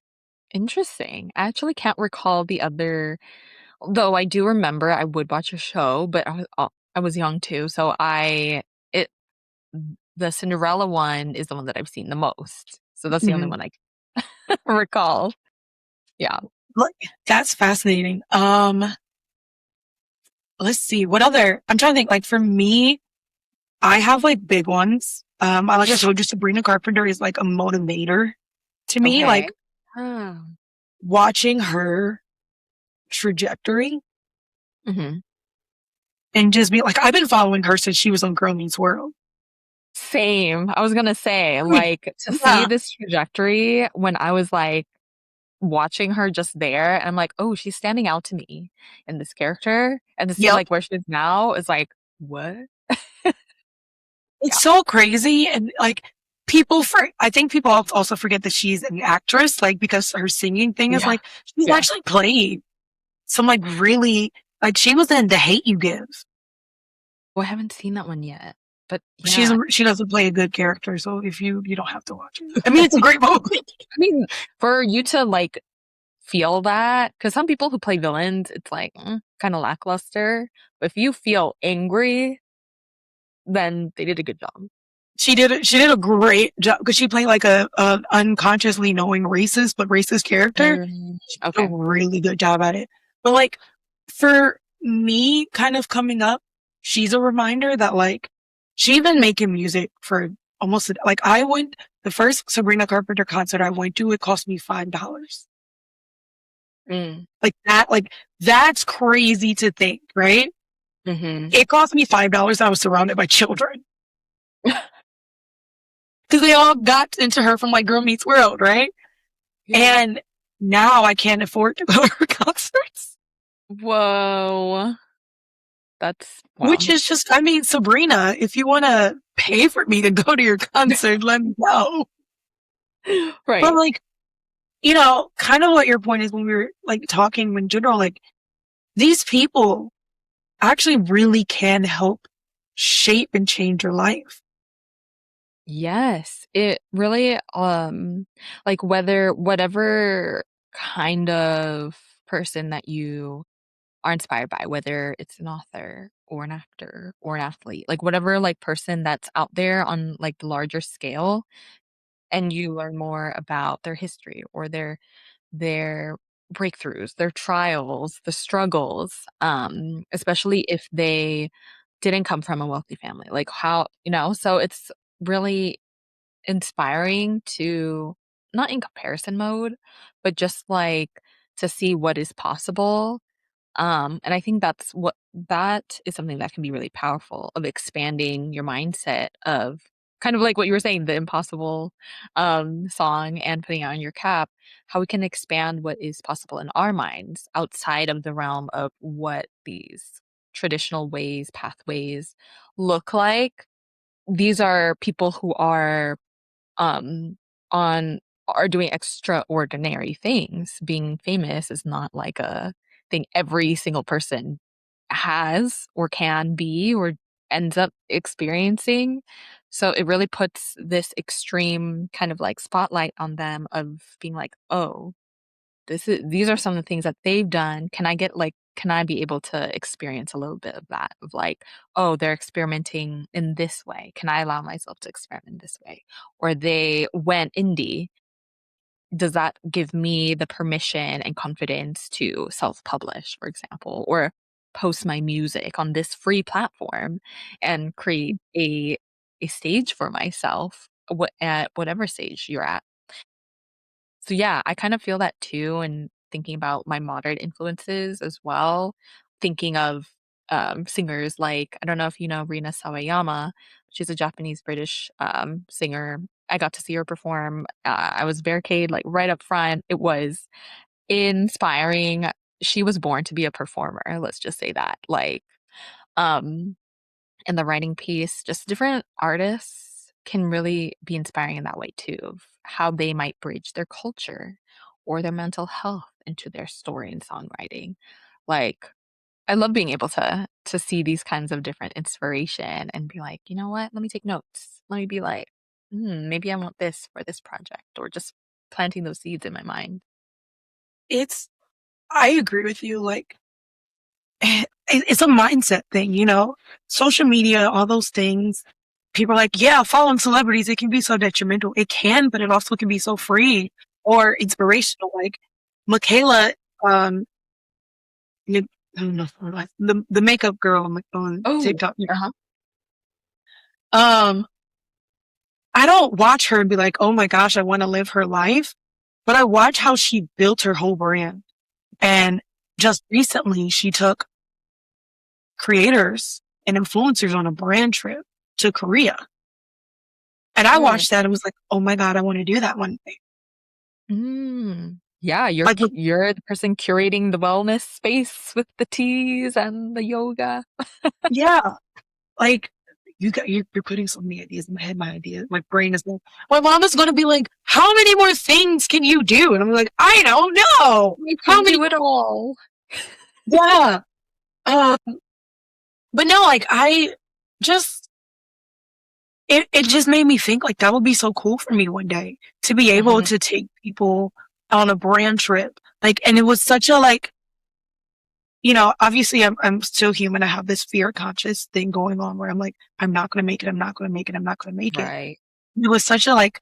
interesting. I actually can't recall the other, though I do remember I would watch a show, but I was young too, so it the Cinderella one is the one that I've seen the most. So that's the only Mhm. one I can recall. Yeah. Like, that's fascinating. Let's see what other. I'm trying to think. Like for me, I have like big ones. I like I told you, Sabrina Carpenter is like a motivator to me. Okay. Like Oh. watching her trajectory Mhm. and just be like, I've been following her since she was on Girl Meets World. Same. I was gonna say, I mean, like, to see yeah, this trajectory when I was, like, watching her just there, and I'm like, "Oh, she's standing out to me in this character," and to see, yep. like, where she is now is like, "What?" It's Yeah. so crazy. And like I think people also forget that she's an actress, like because her singing thing is Yeah. like, she's Yeah. actually played some like really, like she was in The Hate You Give. Well, I haven't seen that one yet, but She's yeah. she doesn't play a good character, so if you don't have to watch it. I mean, it's a great movie. I mean, for you to, like, feel that, because some people who play villains, it's like, kinda lackluster, but if you feel angry, then they did a good job. She did a great job because she played like a unconsciously knowing racist but racist character. She did a Okay. really good job at it. But like for me, kind of coming up, she's a reminder that like she's been making music for almost like I went the first Sabrina Carpenter concert I went to. It cost me $5. Mm. Like that's crazy to think, right? Mhm. It cost me $5. I was surrounded by children because they all got into her from like Girl Meets World, right? Yeah. And now I can't afford to go to her concerts, Whoa. That's which wow. is just, I mean, Sabrina, if you want to pay for me to go to your concert, let me know. But Right. like, kind of what your point is when we were like talking in general, like these people actually really can help shape and change your life. Yes. It really, like whatever kind of person that you are inspired by, whether it's an author or an actor or an athlete, like whatever like person that's out there on like the larger scale, and you learn more about their history or their breakthroughs, their trials, the struggles, especially if they didn't come from a wealthy family. Like how, so it's really inspiring to not in comparison mode, but just like to see what is possible. And I think that is something that can be really powerful of expanding your mindset of kind of like what you were saying, the impossible song and putting on your cap, how we can expand what is possible in our minds outside of the realm of what these traditional ways, pathways look like. These are people who um, are doing extraordinary things. Being famous is not like a thing every single person has or can be or ends up experiencing. So it really puts this extreme kind of like spotlight on them of being like, oh, these are some of the things that they've done. Can I be able to experience a little bit of that? Of like, oh, they're experimenting in this way. Can I allow myself to experiment this way? Or they went indie. Does that give me the permission and confidence to self-publish, for example, or post my music on this free platform and create a stage for myself at whatever stage you're at? So yeah, I kind of feel that too, and thinking about my modern influences as well, thinking of singers like I don't know if you know Rina Sawayama. She's a Japanese British singer. I got to see her perform. I was barricade like right up front. It was inspiring. She was born to be a performer. Let's just say that. Like Um, and the writing piece, just different artists can really be inspiring in that way too, of how they might bridge their culture or their mental health into their story and songwriting. Like, I love being able to see these kinds of different inspiration and be like, you know what? Let me take notes. Let me be like, maybe I want this for this project, or just planting those seeds in my mind. It's I agree with you. Like, it's a mindset thing, you know? Social media, all those things. People are like, yeah, following celebrities, it can be so detrimental. It can, but it also can be so free or inspirational. Like Michaela, um, I don't know, the makeup girl on Oh, TikTok. uh-huh. Um, I don't watch her and be like, oh my gosh, I want to live her life. But I watch how she built her whole brand. And just recently, she took creators and influencers on a brand trip to Korea. And I Mm. watched that and was like, oh my God, I want to do that one day. Yeah, Like, you're the person curating the wellness space with the teas and the yoga. yeah, like you're putting so many ideas in my head. My brain is like, my mom is going to be like, how many more things can you do? And I'm like, I don't know. You How can many? do it all. Yeah. Um, but no, like I just, it just made me think like that would be so cool for me one day to be able Mhm. to take people on a brand trip. Like, and it was such a like, you know, obviously I'm still human. I have this fear conscious thing going on where I'm like, I'm not going to make it. I'm not going to make it. I'm not going to make it. Right. It was such a like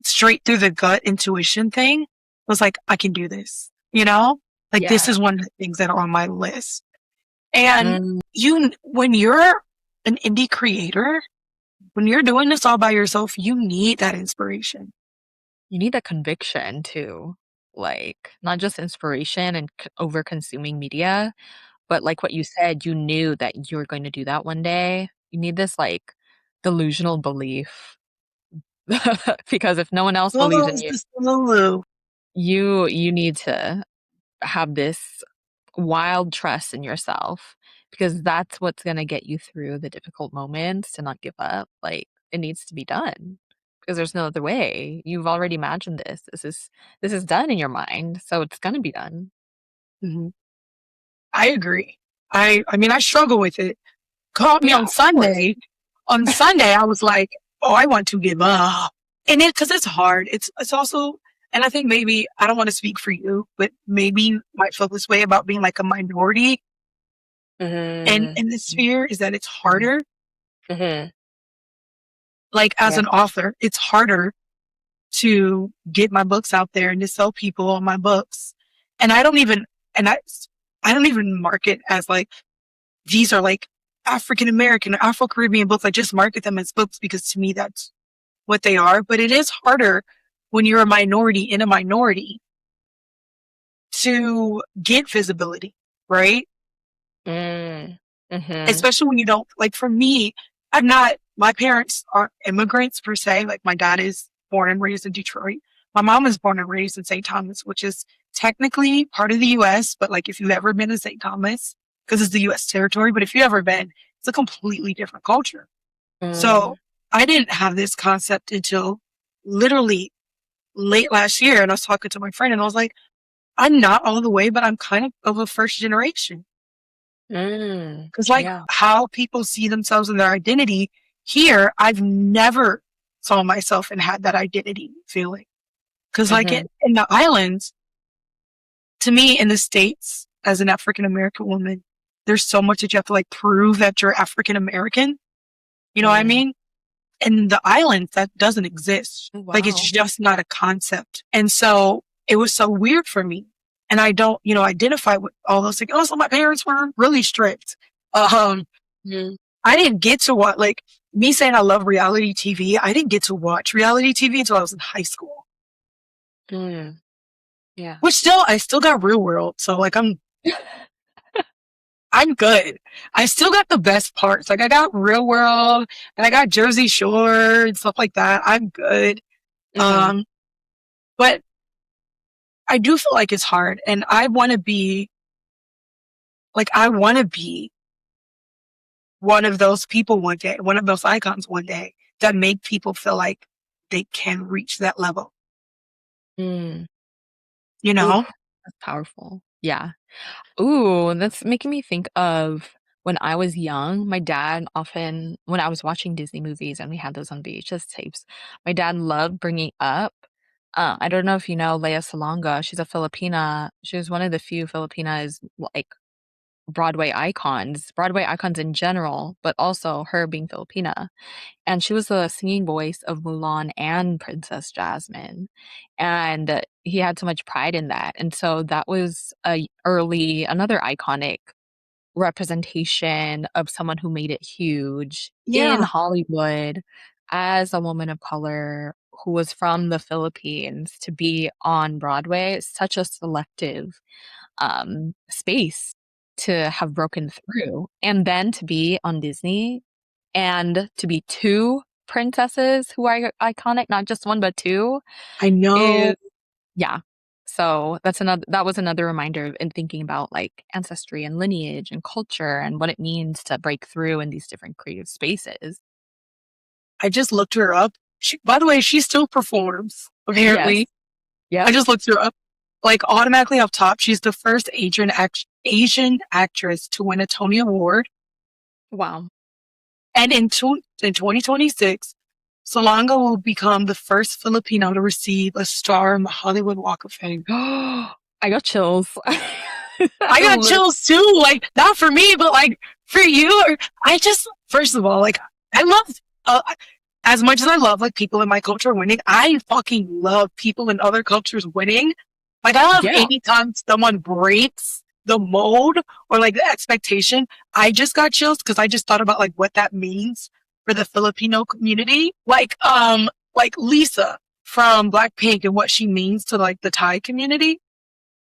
straight through the gut intuition thing. It was like, I can do this, you know, like this Yeah. is one of the things that are on my list. And Mm. when you're an indie creator, when you're doing this all by yourself, you need that inspiration. You need that conviction too. Like, not just inspiration and over consuming media, but like what you said, you knew that you were going to do that one day. You need this like delusional belief because if no one else believes Oh, in you, this Lulu. you need to have this wild trust in yourself because that's what's going to get you through the difficult moments to not give up. Like, it needs to be done because there's no other way. You've already imagined this. This is done in your mind, so it's going to be done. Mhm. I agree. I mean, I struggle with it. Called me Yeah, on of course. Sunday. On Sunday, I was like, "Oh, I want to give up," and because it's hard. It's also, and I think maybe I don't want to speak for you, but maybe you might feel this way about being like a minority Mhm. in this sphere. Is that it's Mhm. harder? Mhm. Like as Yeah. an author, it's harder to get my books out there and to sell people on my books. And I don't even and I don't even market as like these are like African American or Afro Caribbean books. I just market them as books because to me that's what they are. But it is harder when you're a minority in a minority to get visibility, right? Mm. Mhm. Especially when you don't like for me, I'm not my parents aren't immigrants per se. Like my dad is born and raised in Detroit. My mom was born and raised in St. Thomas, which is technically part of the US, but like if you've ever been to St. Thomas, because it's the US territory, but if you've ever been, it's a completely different culture. So Mm. I didn't have this concept until literally late last year. And I was talking to my friend and I was like, I'm not all the way, but I'm kind of a first generation. Mm. Cause like Yeah. how people see themselves and their identity here, I've never saw myself and had that identity feeling. Cause like Mhm. in the islands, to me in the States as an African American woman, there's so much that you have to like prove that you're African American. You know what I Mm. mean? In the islands, that doesn't exist. Oh, Like it's wow. just not a concept. And so it was so weird for me. And I don't, you know, identify with all those things. Also, my parents were really strict. Um, Mhm. I didn't get to watch like me saying I love reality TV. I didn't get to watch reality TV until I was in high school. Mm. Yeah. Which still, I still got Real World, so like I'm good. I still got the best parts. Like I got Real World and I got Jersey Shore and stuff like that. I'm good. Mhm. Um, but I do feel like it's hard, and I want to be one of those people one day, one of those icons one day that make people feel like they can reach that level, Mm. you Ooh, know? that's powerful. Yeah. Ooh, that's making me think of when I was young, my dad often when I was watching Disney movies and we had those on VHS tapes, my dad loved bringing up, I don't know if you know Lea Salonga, she's a Filipina. She was one of the few Filipinas, like, Broadway icons in general, but also her being Filipina. And she was the singing voice of Mulan and Princess Jasmine. And he had so much pride in that. And so that was another iconic representation of someone who made it huge in Yeah, Hollywood as a woman of color who was from the Philippines to be on Broadway. It's such a selective space to have broken through. And then to be on Disney and to be two princesses who are iconic, not just one, but two, I is, know. yeah. So that was another reminder in thinking about like ancestry and lineage and culture and what it means to break through in these different creative spaces. I just looked her up. By the way, she still performs, Yes. apparently. I Yep. just looked her up. Like automatically up top, she's the first Asian actress to win a Tony Award. Wow. And in 2026, Salonga will become the first Filipino to receive a star in the Hollywood Walk of Fame. I got chills. I got Lit- chills too, like not for me, but like for you. Or I just, first of all, like I love, as much as I love like people in my culture winning, I fucking love people in other cultures winning. Like I love Yeah. anytime someone breaks the mold or like the expectation. I just got chills because I just thought about like what that means for the Filipino community. Like Lisa from Blackpink and what she means to like the Thai community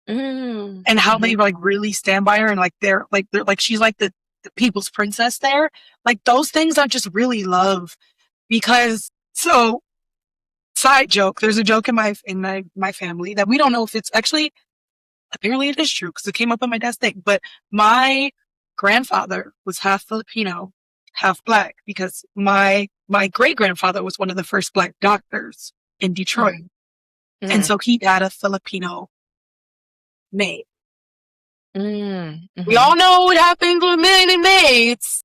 Mm. and how Mhm. they like really stand by her and like they're like she's like the people's princess there. Like those things I just really love because so side joke, there's a joke in my family that we don't know if it's actually apparently it is true because it came up on my dad's thing. But my grandfather was half Filipino, half black because my great grandfather was one of the first black doctors in Detroit. Mhm. And Mhm. so he had a Filipino name. Mm. We Mhm. all know what happens with men and maids.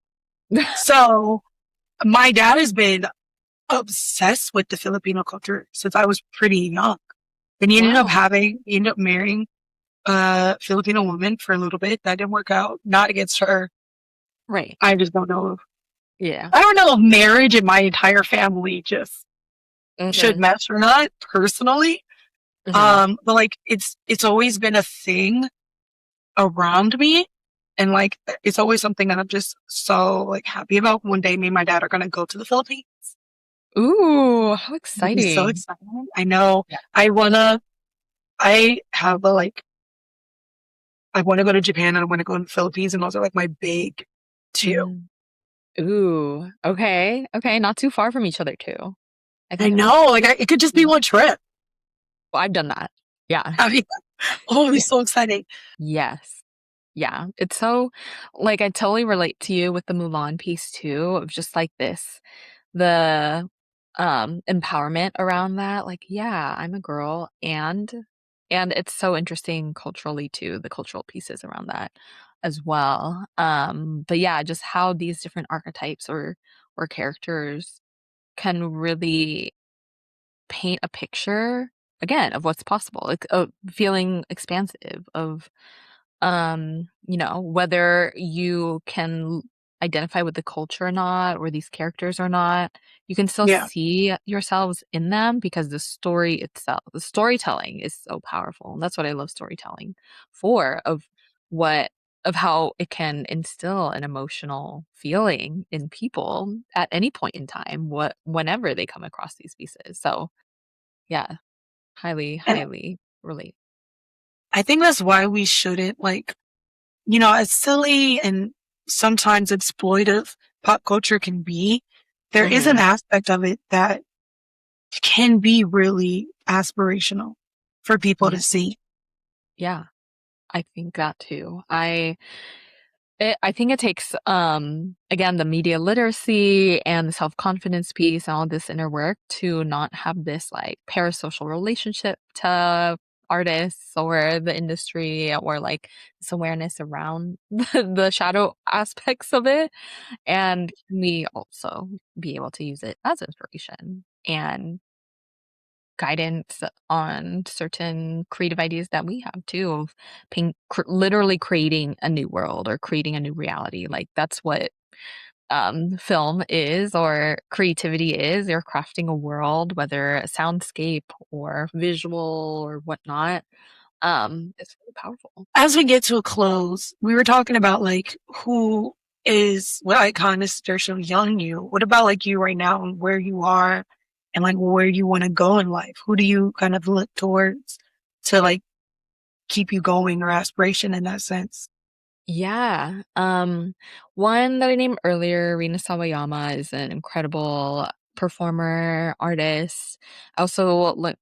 So my dad has been obsessed with the Filipino culture since I was pretty young. And Wow. he ended up marrying a Filipino woman for a little bit. That didn't work out. Not against her. Right. I just don't know. Yeah. I don't know if marriage and my entire family just should Mhm. mesh or not, personally. Mhm. But like it's always been a thing around me. And like it's always something that I'm just so like happy about. One day me and my dad are gonna go to the Philippines. Ooh, how It'll be so exciting. exciting. I know. Yeah. I have a like I wanna go to Japan and I wanna go to the Philippines and those are like my big two. Mm. Ooh, okay. Okay, not too far from each other too. I I think that's know, like it could just be mm, one trip. well, I've done that. Yeah. I mean, oh, it'll be Yeah. so exciting. Yes. Yeah. It's so like I totally relate to you with the Mulan piece too, of just like the empowerment around that. Like, yeah, I'm a girl and it's so interesting culturally too, the cultural pieces around that as well. But yeah, just how these different archetypes or characters can really paint a picture again of what's possible, like feeling expansive of whether you can identify with the culture or not, or these characters or not, you can still Yeah. see yourselves in them because the storytelling is so powerful. And that's what I love storytelling for, what of how it can instill an emotional feeling in people at any point in time, whenever they come across these pieces. So yeah, highly, And highly relate. I think that's why we shouldn't like, as silly and sometimes exploitive pop culture can be, there is an Hmm. aspect of it that can be really aspirational for people to Yeah. see. Yeah. I think that too. I think it takes, again, the media literacy and the self-confidence piece and all this inner work to not have this like parasocial relationship to artists or the industry or like this awareness around the shadow aspects of it. And me also be able to use it as inspiration and guidance on certain creative ideas that we have too of literally creating a new world or creating a new reality. Like that's what film is or creativity is. You're crafting a world, whether a soundscape or visual or whatnot. It's really powerful. As we get to a close, we were talking about like who is what icon is especially young you. What about like you right now and where you are and like where you want to go in life? Who do you kind of look towards to like keep you going or aspiration in that sense? Yeah. One that I named earlier, Rina Sawayama, is an incredible performer, artist. I also look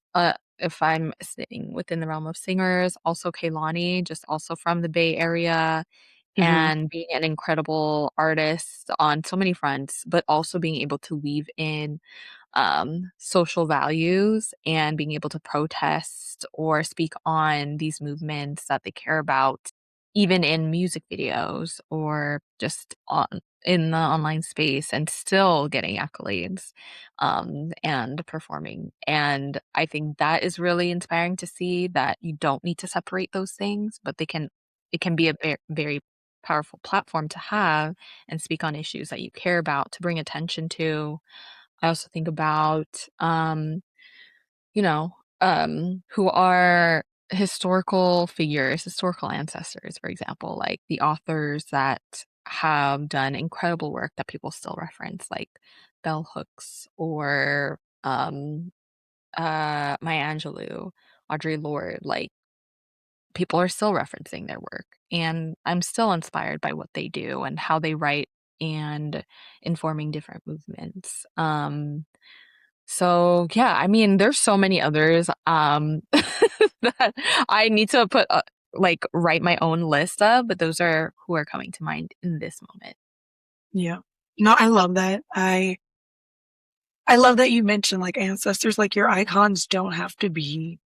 if I'm sitting within the realm of singers, also Kaylani, just also from the Bay Area, Hmm. and being an incredible artist on so many fronts, but also being able to weave in social values and being able to protest or speak on these movements that they care about, even in music videos or just on in the online space, and still getting accolades and performing. And I think that is really inspiring to see that you don't need to separate those things, but it can be a very powerful platform to have and speak on issues that you care about to bring attention to. I also think about, you know, who are historical figures, historical ancestors, for example, like the authors that have done incredible work that people still reference, like Bell Hooks or Maya Angelou, Audre Lorde. Like people are still referencing their work, and I'm still inspired by what they do and how they write and informing different movements. So yeah, I mean, there's so many others that I need to put like write my own list of, but those are who are coming to mind in this moment. Yeah. No, I love that. I love that you mentioned like ancestors, like your icons don't have to be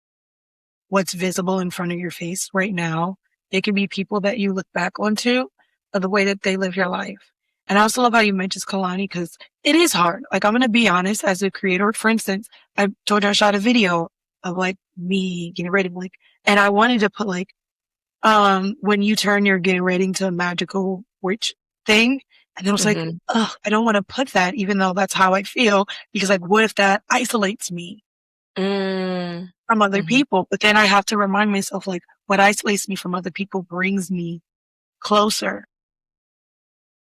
what's visible in front of your face right now. They can be people that you look back onto of the way that they live your life. And I also love how you mentioned Kalani because it is hard. Like I'm gonna be honest, as a creator, for instance, I told you I shot a video of like me getting ready, like, and I wanted to put like when you turn your getting ready into a magical witch thing. And it was like, Hmm. ugh, I don't want to put that, even though that's how I feel, because like, what if that isolates me Mm, from other hmm. people? But then I have to remind myself, like, what isolates me from other people brings me closer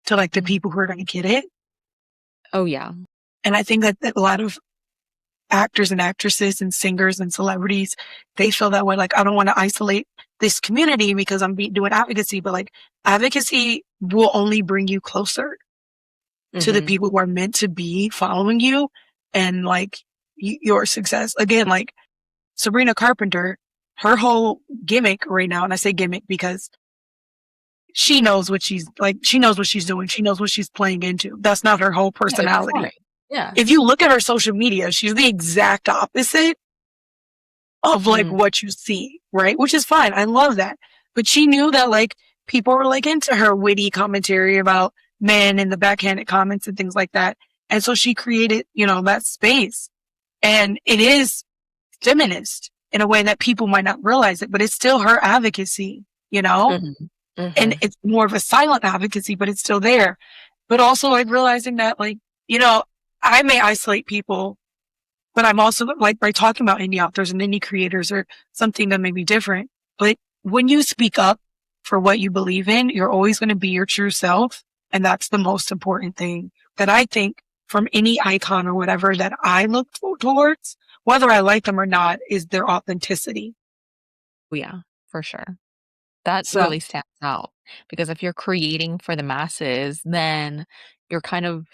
to like the Hmm. people who are going to get it. Oh yeah. And I think that a lot of actors and actresses and singers and celebrities, they feel that way. Like, I don't want to isolate this community because doing advocacy, but like advocacy will only bring you closer to the Hmm. people who are meant to be following you and like your success. Again, like Sabrina Carpenter, her whole gimmick right now, and I say gimmick because she knows what she's like, she knows what she's doing, she knows what she's playing into. That's not her whole Yeah, you're personality. performing. Yeah. If you look at her social media, she's the exact opposite of like Mm, what you see, right? Which is fine. I love that. But she knew that like people were like into her witty commentary about men and the backhanded comments and things like that. And so she created, that space. And it is feminist in a way that people might not realize it, but it's still her advocacy, hmm. and Hmm. it's more of a silent advocacy, but it's still there. But also like realizing that like, you know, I may isolate people, but I'm also like by talking about indie authors and indie creators or something that may be different. But when you speak up for what you believe in, you're always going to be your true self. And that's the most important thing that I think from any icon or whatever that I look towards, whether I like them or not, is their authenticity. Yeah, for sure. That So really stands out because if you're creating for the masses, then you're kind of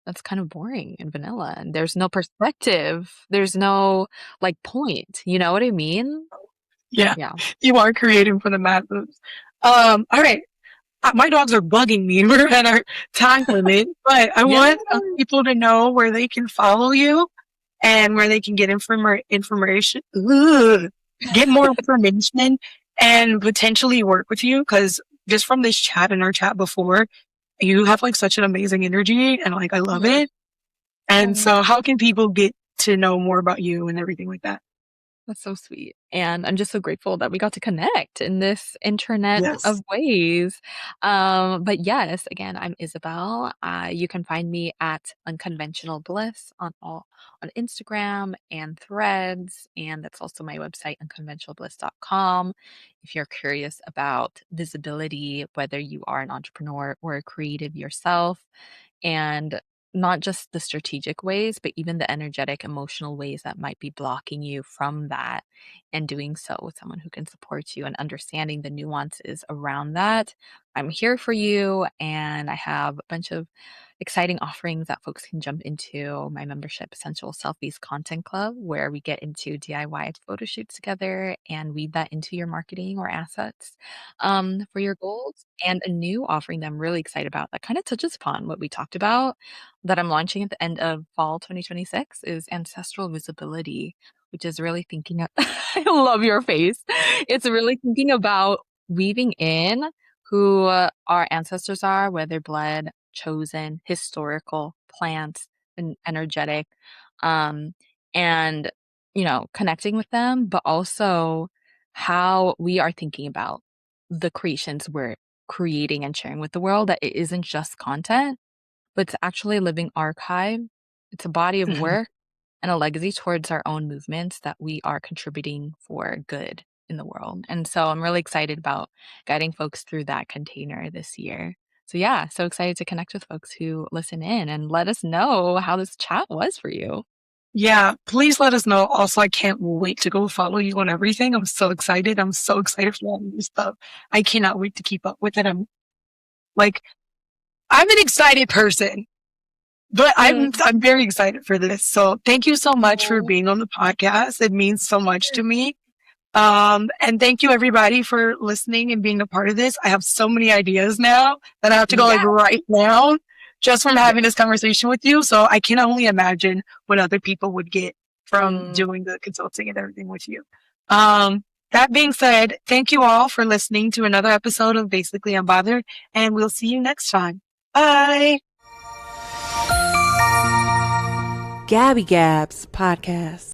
that's kind of boring and vanilla and there's no perspective. There's no like point. You know what I mean? yeah, Yeah. you are creating for the masses. All right. My dogs are bugging me. We're at our time limit, but I Yeah. want people to know where they can follow you and where they can get information, get more information, and potentially work with you. Because just from this chat and our chat before, you have like such an amazing energy, and like I love Oh, it. And oh, so, how can people get to know more about you and everything like that? that's so sweet. And I'm just so grateful that we got to connect in this internet of Yes. ways. But yes, again, I'm Isabel. You can find me at Unconventional Bliss on Instagram and Threads, and that's also my website, unconventionalbliss.com. If you're curious about visibility, whether you are an entrepreneur or a creative yourself, and not just the strategic ways, but even the energetic, emotional ways that might be blocking you from that, and doing so with someone who can support you and understanding the nuances around that. I'm here for you, and I have a bunch of exciting offerings that folks can jump into. My membership, Essential Selfies Content Club, where we get into DIY photo shoots together and weave that into your marketing or assets for your goals. And a new offering that I'm really excited about that kind of touches upon what we talked about that I'm launching at the end of fall 2026 is Ancestral Visibility, which is really thinking of, I love your face. It's really thinking about weaving in who our ancestors are, whether blood, chosen, historical, plants, and energetic, um, and connecting with them, but also how we are thinking about the creations we're creating and sharing with the world. That it isn't just content, but it's actually a living archive. It's a body of work and a legacy towards our own movements that we are contributing for good in the world. And so I'm really excited about guiding folks through that container this year. So yeah, so excited to connect with folks who listen in and let us know how this chat was for you. Yeah, please let us know. Also, I can't wait to go follow you on everything. I'm so excited. I'm so excited for all of this stuff. I cannot wait to keep up with it. Like, I'm an excited person, but Mm. I'm very excited for this. So thank you so much for Oh, being on the podcast. It means so much to me. And thank you everybody for listening and being a part of this. I have so many ideas now that I have to go yeah. like write down just from Yeah. having this conversation with you. So I can only imagine what other people would get from Mm. doing the consulting and everything with you. Um, that being said, thank you all for listening to another episode of Basically Unbothered, and we'll see you next time. Bye. Gabby Gabs Podcast.